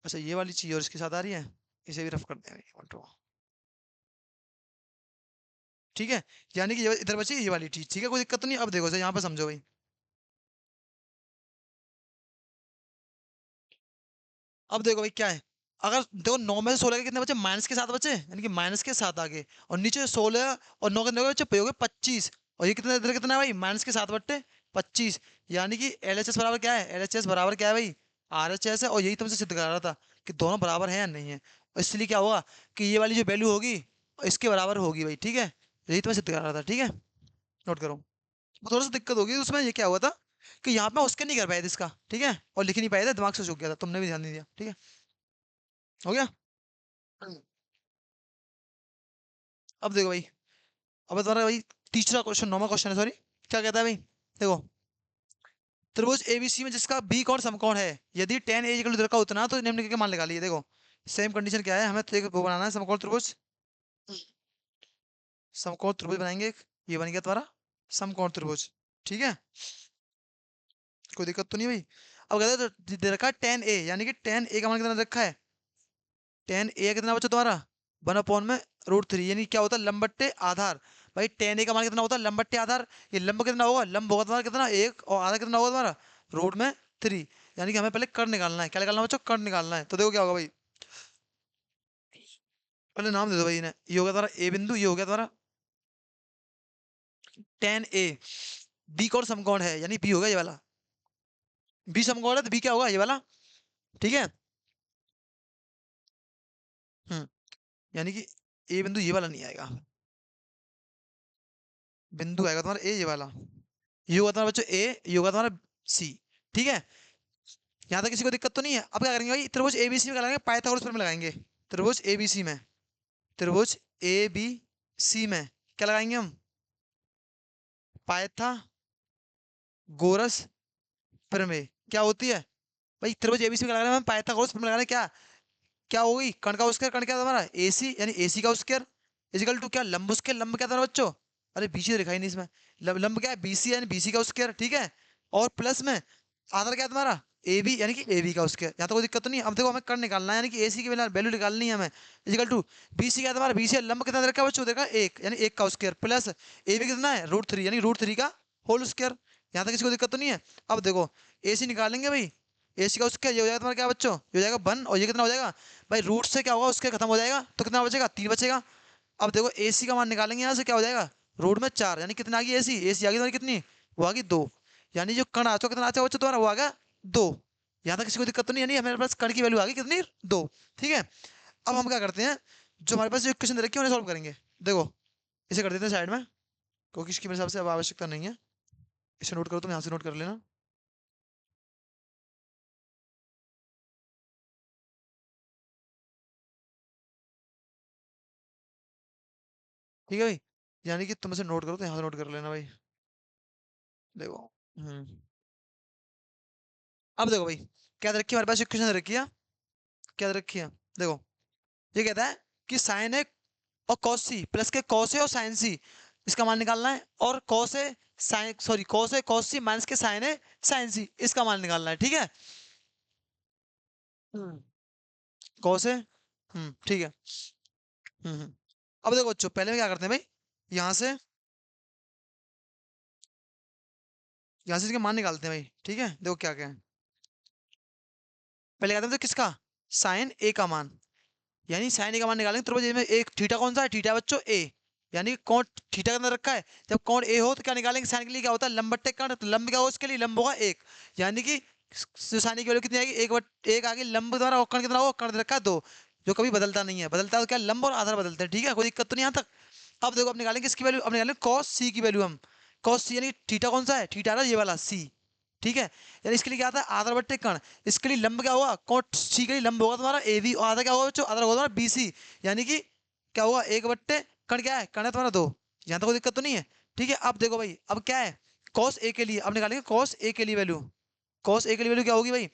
अच्छा ये वाली चीज और इसके साथ आ रही है, इसे भी रफ कर देंगे, ठीक है। यानी कि इधर बची ये वाली चीज, ठीक है, कोई दिक्कत तो नहीं। अब देखो यहाँ पे समझो भाई, अब देखो भाई क्या है, अगर देखो 9 में से 16 के कितने बचे, -7 बचे, यानी कि -7 आगे, और नीचे 16 और 9 कितने बचे पे हो गए 25, और ये कितना इधर कितना है भाई -7/25, यानी कि एलएचएस बराबर क्या है, एलएचएस बराबर क्या है भाई आरएचएस है। और यही तुमसे सिद्ध करा रहा था कि दोनों बराबर है या नहीं है, और इसलिए क्या होगा कि ये वाली जो वैल्यू होगी इसके बराबर होगी भाई, ठीक है। यही तुम्हें सिद्ध करा रहा था, ठीक है, नोट करो। वो थोड़ा सा दिक्कत होगी उसमें, ये क्या हुआ था कि यहाँ पे उसके नहीं कर पाए थे इसका, ठीक है, और लिख नहीं पाए थे, दिमाग से चूक गया था, तुमने भी ध्यान नहीं दिया, ठीक है, हो गया। अब देखो भाई, अब तुम्हारा भाई तीसरा क्वेश्चन, 9वां क्वेश्चन है, सॉरी, क्या कहता है भाई, देखो, त्रिभुज एबीसी में जिसका बी कोण समकोण है, यदि tan a इक्वल का उतना, तो निम्न के मान निकालिए। देखो सेम कंडीशन क्या है, हमें तो एक वो बनाना है समकोण त्रिभुज, समकोण त्रिभुज बनाएंगे एक, ये बन गया तुम्हारा समकोण त्रिभुज, ठीक है, कोई दिक्कत तो नहीं भाई। अब कहते हैं तो दे रखा है tan a, यानी कि tan a का मान कितना दे रखा है, tan a कितना बचा तुम्हारा 1/में √3, यानी क्या होता है लंब बट्टे आधार। भाई tan a का मान कितना होता है लंब बट्टे आधार, ये लंब कितना होगा, लंब होगा तुम्हारा कितना 1, और आधा कितना होगा तुम्हारा √3, यानी कि हमें पहले कर्ण निकालना है, क्या निकालना है बच्चों, कर्ण निकालना है। तो देखो क्या होगा भाई, पहले नाम दे दो भाई इन्हें, ये हो गया तुम्हारा ए बिंदु, ये हो गया तुम्हारा tan a, बी कौन समकोण है, यानी बी होगा ये वाला, बी समकोण है तो बी क्या होगा ये वाला, ठीक है। हम्म यानी कि ए बिंदु ये वाला नहीं आएगा, बिंदु आएगा तुम्हारा ए ये वाला, ये होगा तुम्हारा बच्चों ए, ये होगा तुम्हारा सी, ठीक है। यहाँ तक किसी को दिक्कत तो नहीं है। अब क्या करेंगे भाई, त्रिभुज एबीसी में क्या लगाएंगे, पाइथागोरस प्रमेय लगाएंगे, त्रिभुज एबीसी में, त्रिभुज ए बी सी में क्या लगाएंगे हम, पाइथागोरस प्रमेय, क्या होती है भाई, त्रिभुज एबीसी में क्या लगाना है, पाइथागोरस प्रमेय लगाना है, क्या क्या होगी, कर्ण का स्क्वायर, कर्ण क्या था हमारा एसी, यानी एसी का स्क्वायर इजिकल टू क्या लंब, उसके लंब क्या था बच्चों, अरे बीसी तो दिखाई नहीं इसमें, लंब क्या है बीसी, यानी बीसी का स्क्वायर, ठीक है। और प्लस में आधार क्या है तुम्हारा ए बी, यानी कि ए बी का स्क्वायर, यहाँ तो कोई दिक्कत तो नहीं है। अब देखो हमें कर्ण निकालना है, यानी कि एसी की वैल्यू निकालनी है हमें, इजिकल टू बीसी क्या है तुम्हारा, बीसी लंब कितना दे रखा है बच्चों, देखा एक, यानी एक का स्क्वायर, प्लस ए बी कितना है √3, यानी √3 का होल स्क्वायर, यहाँ तक किसी को दिक्कत तो नहीं है। अब देखो एसी निकालेंगे भाई, एसी का उसका ये हो जाएगा तुम्हारा क्या बच्चों, ये हो जाएगा 1, और ये कितना हो जाएगा भाई रूट से क्या होगा उसके खत्म हो जाएगा, तो कितना बचेगा 3 बचेगा। अब देखो एसी का मान निकालेंगे यहाँ से, क्या हो जाएगा रूट में 4, यानी कितना आ गई एसी, एसी आ गई तुम्हारी कितनी, वो आ गई 2, यानी जो कण आ चुका कितना आ चुका बच्चों तुम्हारा, वो आ गया 2। यहाँ तक किसी को दिक्कत तो नहीं, यानी हमारे पास कण की वैल्यू आ गई कितनी 2, ठीक है। अब हम क्या करते हैं, जो हमारे पास जो इक्वेशन दे रखी है उन्हें सॉल्व करेंगे। देखो इसे कर देते हैं साइड में, क्योंकि इसकी मेरे हिसाब से अब आवश्यकता नहीं है, इसे नोट करो, तुम यहाँ से नोट कर लेना। ठीक है भाई, यानी कि तुम इसे नोट करो तो यहाँ से नोट कर लेना भाई। देखो। अब देखो भाई, क्या रखी है हमारे पास इक्वेशन रखी है, क्या रखी है, देखो। ये कहता है कि साइन ए और कॉस सी प्लस के कॉस ए और साइन सी, इसका मान निकालना है। और cos A sign, sorry cos A cos C minus के साइन ए साइन सी, इसका मान निकालना है, ठीक है। कॉस ए, ठीक है। अब देखो बच्चों, पहले में क्या करते हैं भाई, यहाँ से यहाँ से इसके मान निकालते हैं भाई, ठीक है। देखो क्या क्या है, पहले कहते हैं तो किसका, साइन ए का मान, यानी साइन ए का मान निकालेंगे तो में एक थीटा कौन सा है, थीटा बच्चों ए, यानी कौन थीटा के अंदर रखा है। जब कौन ए हो तो क्या निकालेंगे, साइन के लिए क्या होता है लंब बट्टे कर्ण, तो लंब क्या हो इसके लिए, लंब होगा एक, यानी कि साइन की वैल्यू कितनी आएगी, एक आगे लंब द्वारा, और कर्ण कितना होगा, कर्ण रखा है दो, जो कभी बदलता नहीं है, बदलता है तो क्या लंब और आधार बदलते हैं, ठीक है, कोई दिक्कत तो नहीं यहाँ तक। अब देखो, अब निकालेंगे इसकी वैल्यू, अब निकालेंगे कॉस सी की वैल्यू हम, कॉस सी यानी थीटा कौन सा है, थीटा रहा ये वाला सी, ठीक है। यानी इसके लिए क्या आता है, आधार बट्टे कर्ण, इसके लिए लंब क्या होगा, कॉट सी के लिए लंब होगा तुम्हारा ए बी, और आधा क्या होगा बच्चों, आधा होगा तुम्हारा बी सी, यानी कि क्या होगा, एक बट्टे कर्ण क्या है, कर्ण है तुम्हारा दो, यहाँ तक कोई दिक्कत तो नहीं है, ठीक है। अब देखो भाई, अब क्या है, कॉस ए के लिए अब निकालेंगे कॉस ए के लिए वैल्यू, कॉस ए के लिए वैल्यू क्या होगी भाई,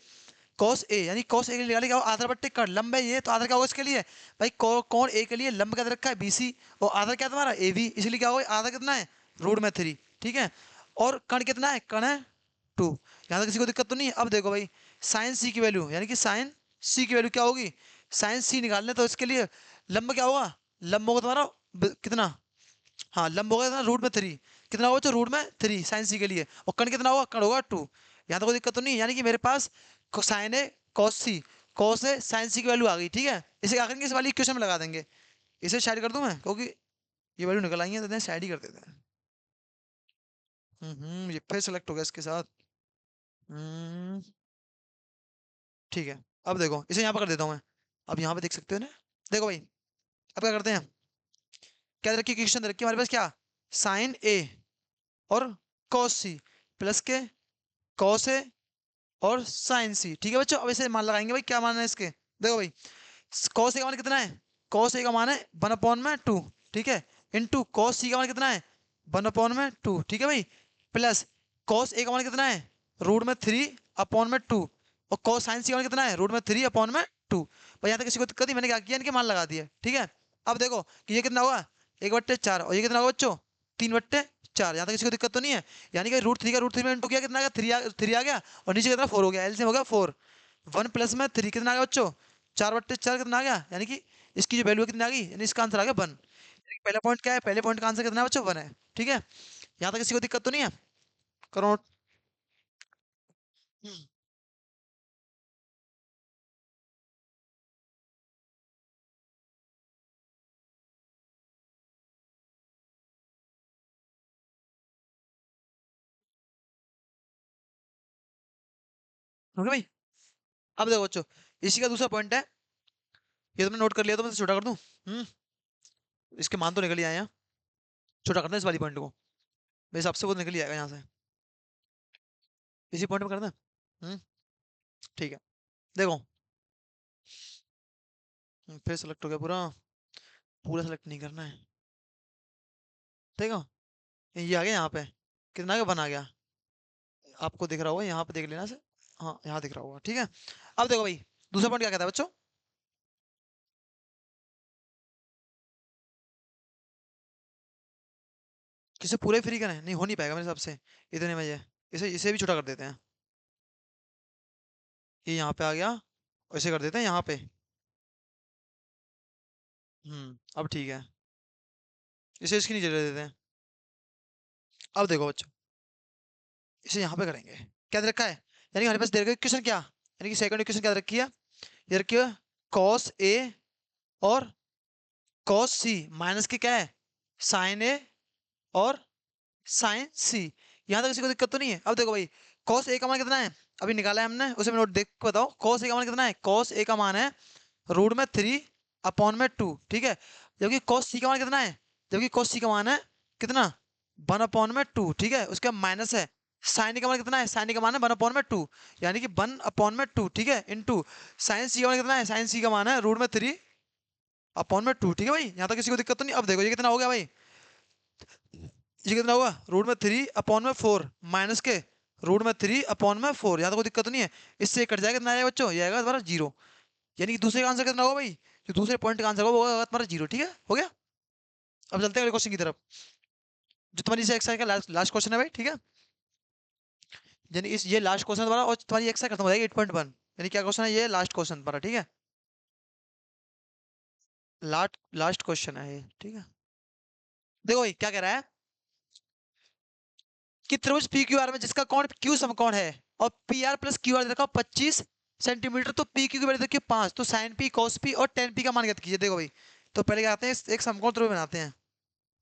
कॉस ए, यानी कॉस ए के लिए निकालेंगे, क्या आधार बट्टे कर्ण, लंब है ये तो आधार क्या होगा इसके लिए भाई, कौन ए के लिए लंब क्या दे रखा है बीसी, और आधार क्या है तुम्हारा ए बी, इसलिए क्या होगा, आधार कितना है रूट में थ्री, ठीक है। और कर्ण कितना है, कर्ण है टू, यहाँ तक किसी को दिक्कत तो नहीं है। अब देखो भाई, साइन सी की वैल्यू, यानी कि साइन सी की वैल्यू क्या होगी, साइन सी निकालने तो इसके लिए लंब क्या होगा, लंब होगा तुम्हारा कितना, हाँ लंब होगा कितना रूट में थ्री, कितना होगा तो रूट में थ्री साइन सी के लिए, और कर्ण कितना होगा, कर्ण होगा टू, यहाँ तो कोई दिक्कत तो नहीं है। यानी कि मेरे पास साइन है कॉस सी, कॉस है साइन सी की वैल्यू आ गई, ठीक है। इसे क्या करेंगे, इस वाली इक्वेशन में लगा देंगे, इसे साइड कर दूं मैं, क्योंकि ये वैल्यू निकल आई है तो साइड ही कर देते हैं। ये फिर सेलेक्ट हो गया इसके साथ। हम्म, ठीक है। अब देखो, इसे यहाँ पर कर देता हूँ मैं, अब यहाँ पे देख सकते हो ना, देखो भाई, अब क्या करते हैं, क्या रखी इक्वेशन रखी हमारे पास, क्या साइन ए और कॉस सी प्लस के कॉस ए और साइन सी, ठीक है बच्चों। अब इसे मान लगाएंगे भाई, क्या मान है इसके, देखो भाई, कॉस ए का मान कितना है, कॉस ए का मान है 1/2, ठीक है, इनटू कॉस सी का मान कितना है 1/2, ठीक है भाई, प्लस कॉस ए का मान कितना है √3/2, और कॉस साइन सी का मान कितना है √3/2। भाई यहाँ तक किसी को दिक्कत नहीं, मैंने क्या किया, इनके मान लगा दिया, ठीक है। अब देखो कि ये कितना होगा 1/4, और ये कितना होगा बच्चों 3/4, यहाँ तक किसी को दिक्कत तो नहीं है। यानी कि √3 का √3 में इंटू किया, कितना आ गया, थ्री आ गया, और नीचे कितना 4 हो गया, एलसीएम हो गया 4, 1 प्लस में 3 कितना आ गया बच्चों 4/4 कितना आ गया, यानी कि इसकी जो वैल्यू कितनी आ गई, यानी इसका आंसर आ गया 1। पहला पॉइंट क्या है, पहले पॉइंट का आंसर कितना है बच्चों 1 है, ठीक है। यहाँ तक किसी को दिक्कत तो नहीं है, करो। ओके भाई, अब देखो बच्चों, इसी का दूसरा पॉइंट है, ये तुमने नोट कर लिया तो मैं इसे छोटा कर दूं, इसके मान तो निकल ही आए हैं, छोटा करना है इस वाली पॉइंट को, मेरे हिसाब से वो निकल ही आएगा यहाँ से, इसी पॉइंट में करना है। ठीक है, देखो। फिर सेलेक्ट हो गया पूरा, पूरा सेलेक्ट नहीं करना है, ठीक है। ये आ गया यहाँ पे, कितना आ गया 1 आ गया, आपको दिख रहा होगा यहाँ पे, देख लेना से, हाँ यहाँ दिख रहा होगा, ठीक है। अब देखो भाई, दूसरा पॉइंट क्या कहता है बच्चों, किसे पूरे फ्री करें, नहीं हो नहीं पाएगा मेरे हिसाब से इतने में, ये इसे इसे भी छोटा कर देते हैं, ये यहाँ पे आ गया, और इसे कर देते हैं यहाँ पे, अब ठीक है, इसे इसकी नीचे दे देते हैं। अब देखो बच्चों, इसे यहाँ पे करेंगे, क्या दे रखा है, यानी कि हमारे पास दे रखा है इक्वेशन, क्या यानी कि सेकंड इक्वेशन क्या दे रखी है, ये रखी है कॉस ए और कॉस सी माइनस के क्या है साइन ए और साइन सी, यहाँ तक किसी को दिक्कत तो नहीं है। अब देखो भाई, कॉस ए का मान कितना है, अभी निकाला है हमने, उसे मैं नोट देख के बताओ, कॉस ए का मान कितना है, कॉस ए का मान है √3/2, ठीक है। जबकि कॉस सी का मान कितना है, जबकि कॉस सी का मान है कितना 1/2, ठीक है, उसका माइनस है, साइन का मान कितना है, साइन का मान है 1/2, यानी कि 1/2, ठीक है, इंटू साइन सी का मान कितना है, साइन सी का मान है √3/2, ठीक है भाई, यहाँ तक किसी को दिक्कत तो नहीं। अब देखो ये कितना हो गया भाई, ये कितना होगा √3/4 माइनस के √3/4। यहाँ तो कोई दिक्कत नहीं है, इससे कट जाएगा, कितना आएगा बच्चों, ये आएगा तुम्हारा 0। यानी कि दूसरे का आंसर कितना होगा भाई, जो दूसरे पॉइंट का आंसर होगा वो होगा तुम्हारा 0। ठीक है, हो गया। अब चलते हैं अगले क्वेश्चन की तरफ, जो तुम्हारी इस एक्सरसाइज का लास्ट क्वेश्चन है भाई। ठीक है, यानी इस ये लास्ट क्वेश्चन तुम्हारा और तुम्हारी एक्सरसाइज खत्म हो जाएगी 8.1। यानी क्या क्वेश्चन है ये, लास्ट क्वेश्चन तुम्हारा। ठीक है, लास्ट लास्ट क्वेश्चन है ये। ठीक है, देखो भाई क्या कह रहा है कि त्रिभुज पी क्यू आर में जिसका कोण क्यू समकोण है और P R plus Q R देखा 25 सेंटीमीटर, तो पी क्यू की वैल्यू देखिए 5, तो साइन पी कॉस पी और टेन पी का मान ज्ञात कीजिए। देखो भाई, तो पहले क्या आते हैं, एक समकोण त्रिभुज बनाते हैं।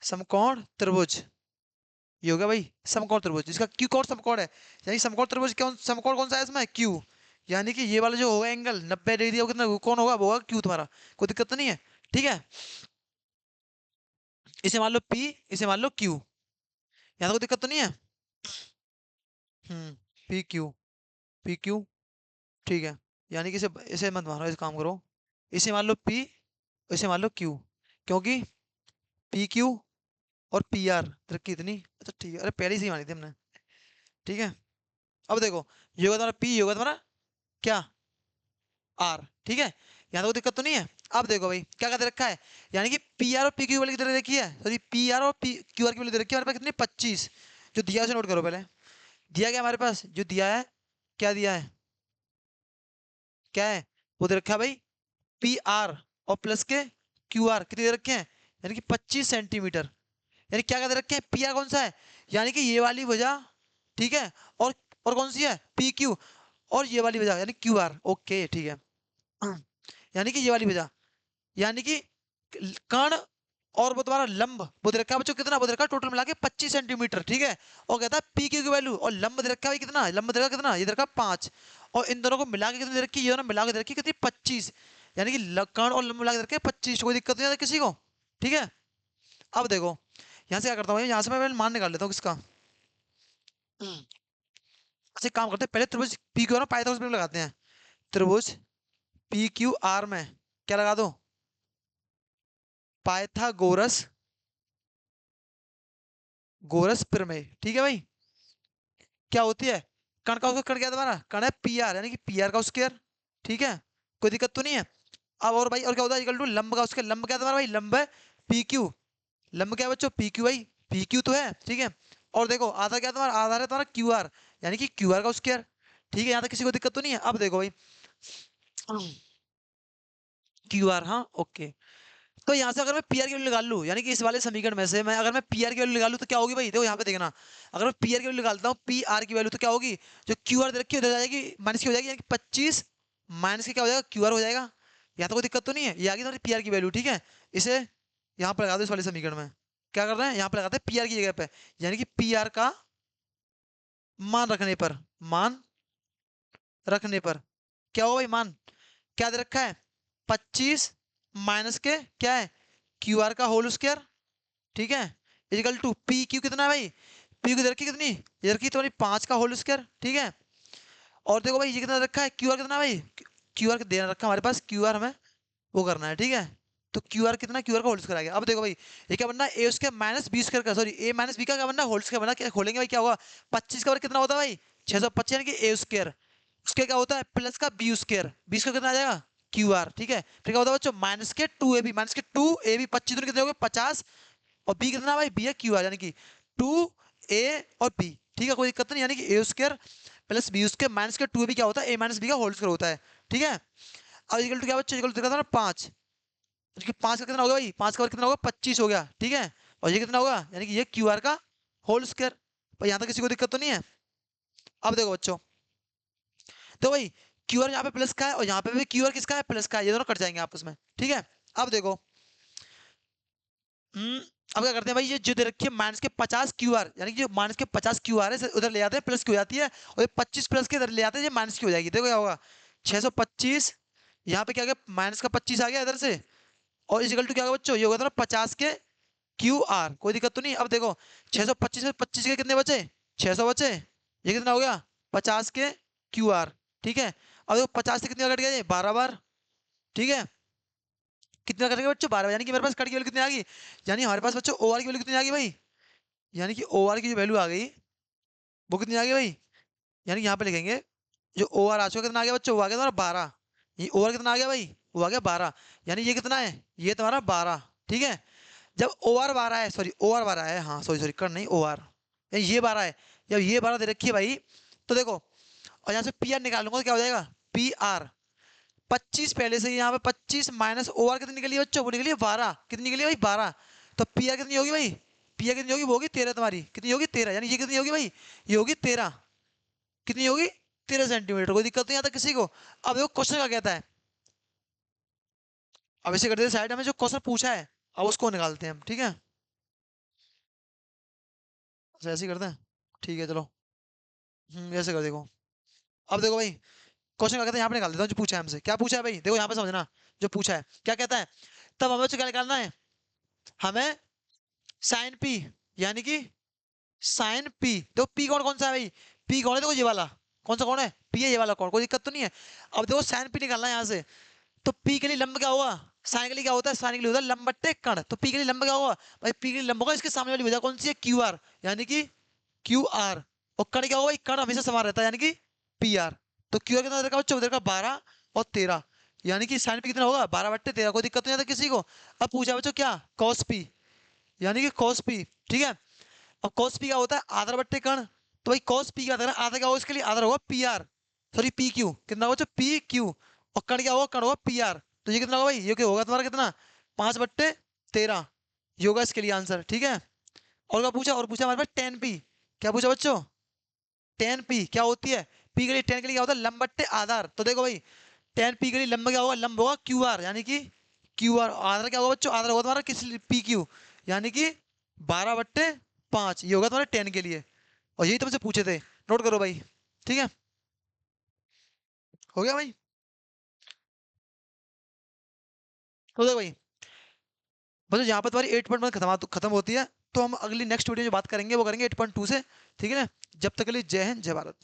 समकोण त्रिभुज, ये हो गया भाई समकोण त्रिभुज जिसका क्यू कोण समकोण है। यानी समकोण त्रिभुज कौन, समकोण कौन सा है इसमें, क्यू। यानी कि ये वाला जो होगा एंगल 90 डिग्री, कितना कौन होगा, वो होगा क्यू तुम्हारा। कोई दिक्कत तो नहीं है। ठीक है, इसे मान लो पी, इसे मान लो क्यू, यहाँ तो कोई दिक्कत तो नहीं है। पी क्यू, पी क्यू, ठीक है। यानी कि इसे इसे मत मानो, इसे काम करो, इसे मान लो पी, इसे मान लो क्यू, क्योंकि पी क्यू और पी आर तरक्की इतनी, अच्छा ठीक है, अरे पहले से ही मानी थी हमने। ठीक है, अब देखो ये होगा तुम्हारा पी, ये होगा तुम्हारा क्या, आर। ठीक है, यहाँ तो कोई दिक्कत तो नहीं है। अब देखो भाई क्या क्या दे रखा है, यानी कि पी आर और पी क्यू वाली कितनी दे रखी है, सॉरी पी आर और पी क्यू आर की वैल्यू दे रखी है हमारे पास, कितनी 25। जो दिया है उसे नोट करो पहले, दिया गया हमारे पास, जो दिया है, क्या दिया है, क्या है, वो दे रखा है भाई पी आर और प्लस के क्यू आर कितने दे रखे हैं, यानी कि 25 सेंटीमीटर। यानी क्या क्या दे रखे हैं, पी आर कौन सा है, यानी कि ये वाली भुजा। ठीक है, और और कौन सी है, पी क्यू, और ये वाली भुजा यानी क्यू आर। ओके ठीक है, यानी कि ये वाली भुजा, यानी कि कर्ण और वो तुम्हारा लंब वो दे रखा है बच्चों, कितना वो दे रखा है टोटल मिला के 25 सेंटीमीटर। ठीक है, और कहता है पी क्यू की वैल्यू, और लंब दे रखा है भाई कितना, लंब दे रखा है कितना, ये दे रखा है 5, और इन दोनों को मिला के कितनी दे रखी है, ये दोनों मिला के दे रखी है कितनी 25। यानी कि कर्ण और लंब मिला के दे रखे हैं 25, कोई दिक्कत नहीं है किसी को। ठीक है, अब देखो यहाँ से क्या करता हूँ, यहाँ से मैं पहले मान निकाल लेता हूँ किसका। अच्छा एक काम करते हैं, पहले त्रिभुज पी क्यू ना पाइथागोरस में लगाते हैं। त्रिभुज पी क्यू आर में क्या लगा दो, पाइथागोरस गोरस प्रमेय। ठीक है भाई, क्या होती है, कण का उसका कण क्या है तुम्हारा, कण है पी आर, यानी कि पी आर का स्क्वायर। ठीक है, कोई दिक्कत तो नहीं है। अब और भाई और क्या होता है, इक्वल टू लंब का उसके, लंब क्या है तुम्हारा भाई, लंब है पी क्यू, लंब क्या है बच्चों, पी क्यू भाई, पी क्यू तो है। ठीक है, और देखो आधार क्या है तुम्हारा, आधार है तुम्हारा क्यू आर, यानी कि क्यू आर का स्क्वायर। ठीक है, यहाँ तक किसी को दिक्कत तो नहीं है। अब देखो भाई क्यू आर, हाँ ओके। तो यहाँ से अगर मैं पी आर की वैल्यू निकाल लूँ, यानी कि इस वाले समीकरण में से मैं अगर मैं पी आर की वैल्यू निकालूँ तो क्या होगी भाई, देखो यहाँ पे देखना, अगर मैं पी आर की वैल्यू निकालता हूँ, पी आर की वैल्यू तो क्या होगी, जो क्यू आर दे रखी है उधर जाएगी, माइनस की हो जाएगी, यानी कि 25 माइनस के क्या हो जाएगा, क्यू आर हो जाएगा। यहाँ तो कोई दिक्कत तो नहीं है, ये आ गई तुम्हारी पी आर की वैल्यू। ठीक है, इसे यहाँ पर लगा दो, इस वाले समीकरण में क्या कर रहे हैं, यहाँ पर लगाते हैं पी आर की जगह पे, यानी कि पी आर का मान रखने पर, मान रखने पर क्या होगा भाई, मान क्या दे रखा है, 25 माइनस के क्या है, क्यू आर का होल स्क्वायर। ठीक है, इजिकल टू पी क्यू कितना है भाई, पी क्यू दे रखी कितनी, ये रखी तुम्हारी 5 का होल स्क्वायर। ठीक है, और देखो भाई ये कितना रखा है, क्यू आर कितना भाई, क्यू आर देना रखा हमारे पास, क्यू आर हमें वो करना है। ठीक है, तो क्यू आर कितना, क्यू आर का होल स्क्वायर आ गया। अब देखो भाई ये क्या बनना है, ए स्क्वायर माइनस बी स्क्वायर का, सॉरी ए माइनस बी का क्या बनना है, होल स्क्वायर बनना, क्या खोलेंगे भाई क्या होगा, 25 का वर्ग कितना होता है भाई, 625, यानी कि ए स्क्वायर, उसके क्या होता है प्लस का बी स्क्वायर, बी स्क्वायर कितना आ जाएगा, क्यू आर। ठीक है, फिर क्या होता है बच्चों, माइनस के 2ab, माइनस के 2ab, 25 दोनों कितने हो गए 50, और बी कितना भाई, बी है क्यू आर, यानी कि 2a और b। ठीक है, कोई दिक्कत नहीं, यानी कि A square plus B square minus के 2ab क्या होता है, ए माइनस बी का होल स्क्वायर होता है। ठीक है, अब इक्वल टू क्या बच्चों, इक्वल टू दिखा था ना 5, क्योंकि 5 का कितना होगा भाई, 5 का वर्ग कितना होगा 25 हो गया। ठीक है, और ये कितना होगा, यानी कि ये क्यू आर का होल स्क्वायर। पर यहाँ तक किसी को दिक्कत तो नहीं है। अब देखो बच्चों, तो भाई क्यू आर यहाँ पे प्लस का है और यहाँ पे भी क्यू आर किसका है, प्लस का है, ये दोनों कट जाएंगे आपस में। ठीक है, अब देखो अब क्या करते हैं भाई, ये जो दे रखी है माइनस के 50 क्यू आर, यानी कि जो माइनस के 50 क्यू आर है उधर ले जाते हैं, प्लस की हो जाती है, और ये 25 प्लस के इधर ले जाते हैं, ये माइनस की हो जाएगी। देखो क्या होगा, 625, यहाँ पे क्या गया माइनस का 25 आ गया इधर से, और इजिकल टू क्या होगा बच्चों, ये होगा था 50 के क्यू आर, कोई दिक्कत तो नहीं। अब देखो 625 में 25 के कितने बचे, 600 बचे, ये कितना हो गया 50 के क्यू आर। ठीक है, अब देखो 50 से कितने कट गए, 12 बार। ठीक है, कितना कट गया बच्चों, 12 बार, यानी कि मेरे पास कट की वैल्यू कितनी आ गई, यानी हमारे पास बच्चों ओ आर की वैल्यू कितनी आ गई भाई, यानी कि ओ आर की जो वैल्यू आ गई वो कितनी आ गई भाई, यानी कि यहाँ पे लिखेंगे जो ओ आर आ चुका कितना आ गया बच्चों, वो आ गया तुम्हारा 12। ये ओ आर कितना आ गया भाई, वो आ गया 12। यानी ये कितना है, ये तुम्हारा 12। ठीक है। जब ओ आर 12 है, सॉरी ओ आर 12 है, हाँ सॉरी सॉरी कर नहीं ओ आर, ये 12 है। जब ये 12 दे रखी है भाई, तो देखो और यहाँ से पी आर निकालूंगा तो क्या हो जाएगा, पी आर 25 पहले से यहाँ पे 25 माइनस ओ आर कितनी निकली है बच्चों, वो निकली है 12। कितनी निकली है भाई 12। तो पी आर कितनी होगी भाई, पी आर कितनी होगी, वो होगी 13 तुम्हारी, कितनी होगी 13, यानी ये कितनी होगी भाई, ये होगी 13। कितनी होगी 13 सेंटीमीटर। कोई दिक्कत नहीं आता किसी को। अब देखो क्वेश्चन क्या कहता है, अब इसे करते हैं साइड, हमें जो क्वेश्चन पूछा है अब उसको निकालते हैं हम, ठीक है। अच्छा ऐसे ही करते हैं, ठीक है चलो। ऐसे कर देखो। अब देखो भाई क्वेश्चन क्या कहता है, यहाँ पे निकाल देता हूँ जो पूछा है हमसे। क्या पूछा है भाई, देखो यहाँ पे समझना। जो पूछा है क्या कहता है, तब हमें क्या निकालना है, हमें साइन पी, यानी कि साइन पी, तो पी कौन कौन सा है भाई, पी कौन है, देखो ये वाला कौन सा कौन है, पी है ये वाला कौन, कोई दिक्कत तो नहीं है। अब देखो साइन पी निकालना है यहाँ से, तो पी के लिए लंब क्या होगा, साइन के लिए क्या होता है, साइन के लिए होता है लंब बट्टे कण, तो पी के लिए लंब क्या होगा भाई, पी के लिए लंब होगा इसके सामने वाली वजह कौन सी है, क्यू आर, यानी कि क्यू आर। और कण क्या होगा भाई, कण हमेशा समान रहता है यानी कि पी आर। तो क्यू आर कितना देखा बच्चों, देखा 12 और 13, यानी कि साइन पी कितना होगा 12/13, कोई दिक्कत नहीं आता किसी को। अब पूछा बच्चों क्या, कॉस पी, यानी कि कॉस पी, ठीक है। अब कॉस पी क्या होता है, आधार बट्टे कण, तो भाई कॉस पी क्या था, आधा क्या होगा इसके लिए, आधार होगा P R, sorry P Q, कितना होगा पी क्यू। और कण क्या होगा, कण होगा पी आर, तो ये कितना होगा भाई, ये क्या होगा तुम्हारा कितना, 5/13, ये होगा इसके लिए आंसर, ठीक है। और क्या पूछा, और पूछा हमारे पास टेन पी, क्या पूछा बच्चों, टेन पी क्या होती है, पी के लिए टेन के लिए क्या होता है लंब बट्टे आधार, तो देखो भाई टेन पी के लिए लंब क्या होगा, लंब होगा क्यू आर, यानी कि क्यू आर, आधार क्या होगा बच्चों, आधार होगा तुम्हारा किस पी क्यू, यानी कि 12/5, ये होगा तुम्हारे टेन के लिए। और यही तुमसे पूछे थे, नोट करो भाई, ठीक है। हो गया भाई। तो देखो भाई बस यहाँ पर तुम्हारी 8.1 खत्म होती है। तो हम अगली नेक्स्ट वीडियो में जो बात करेंगे वो करेंगे 8.2 से, ठीक है ना। जब तक के लिए जय हिंद जय भारत।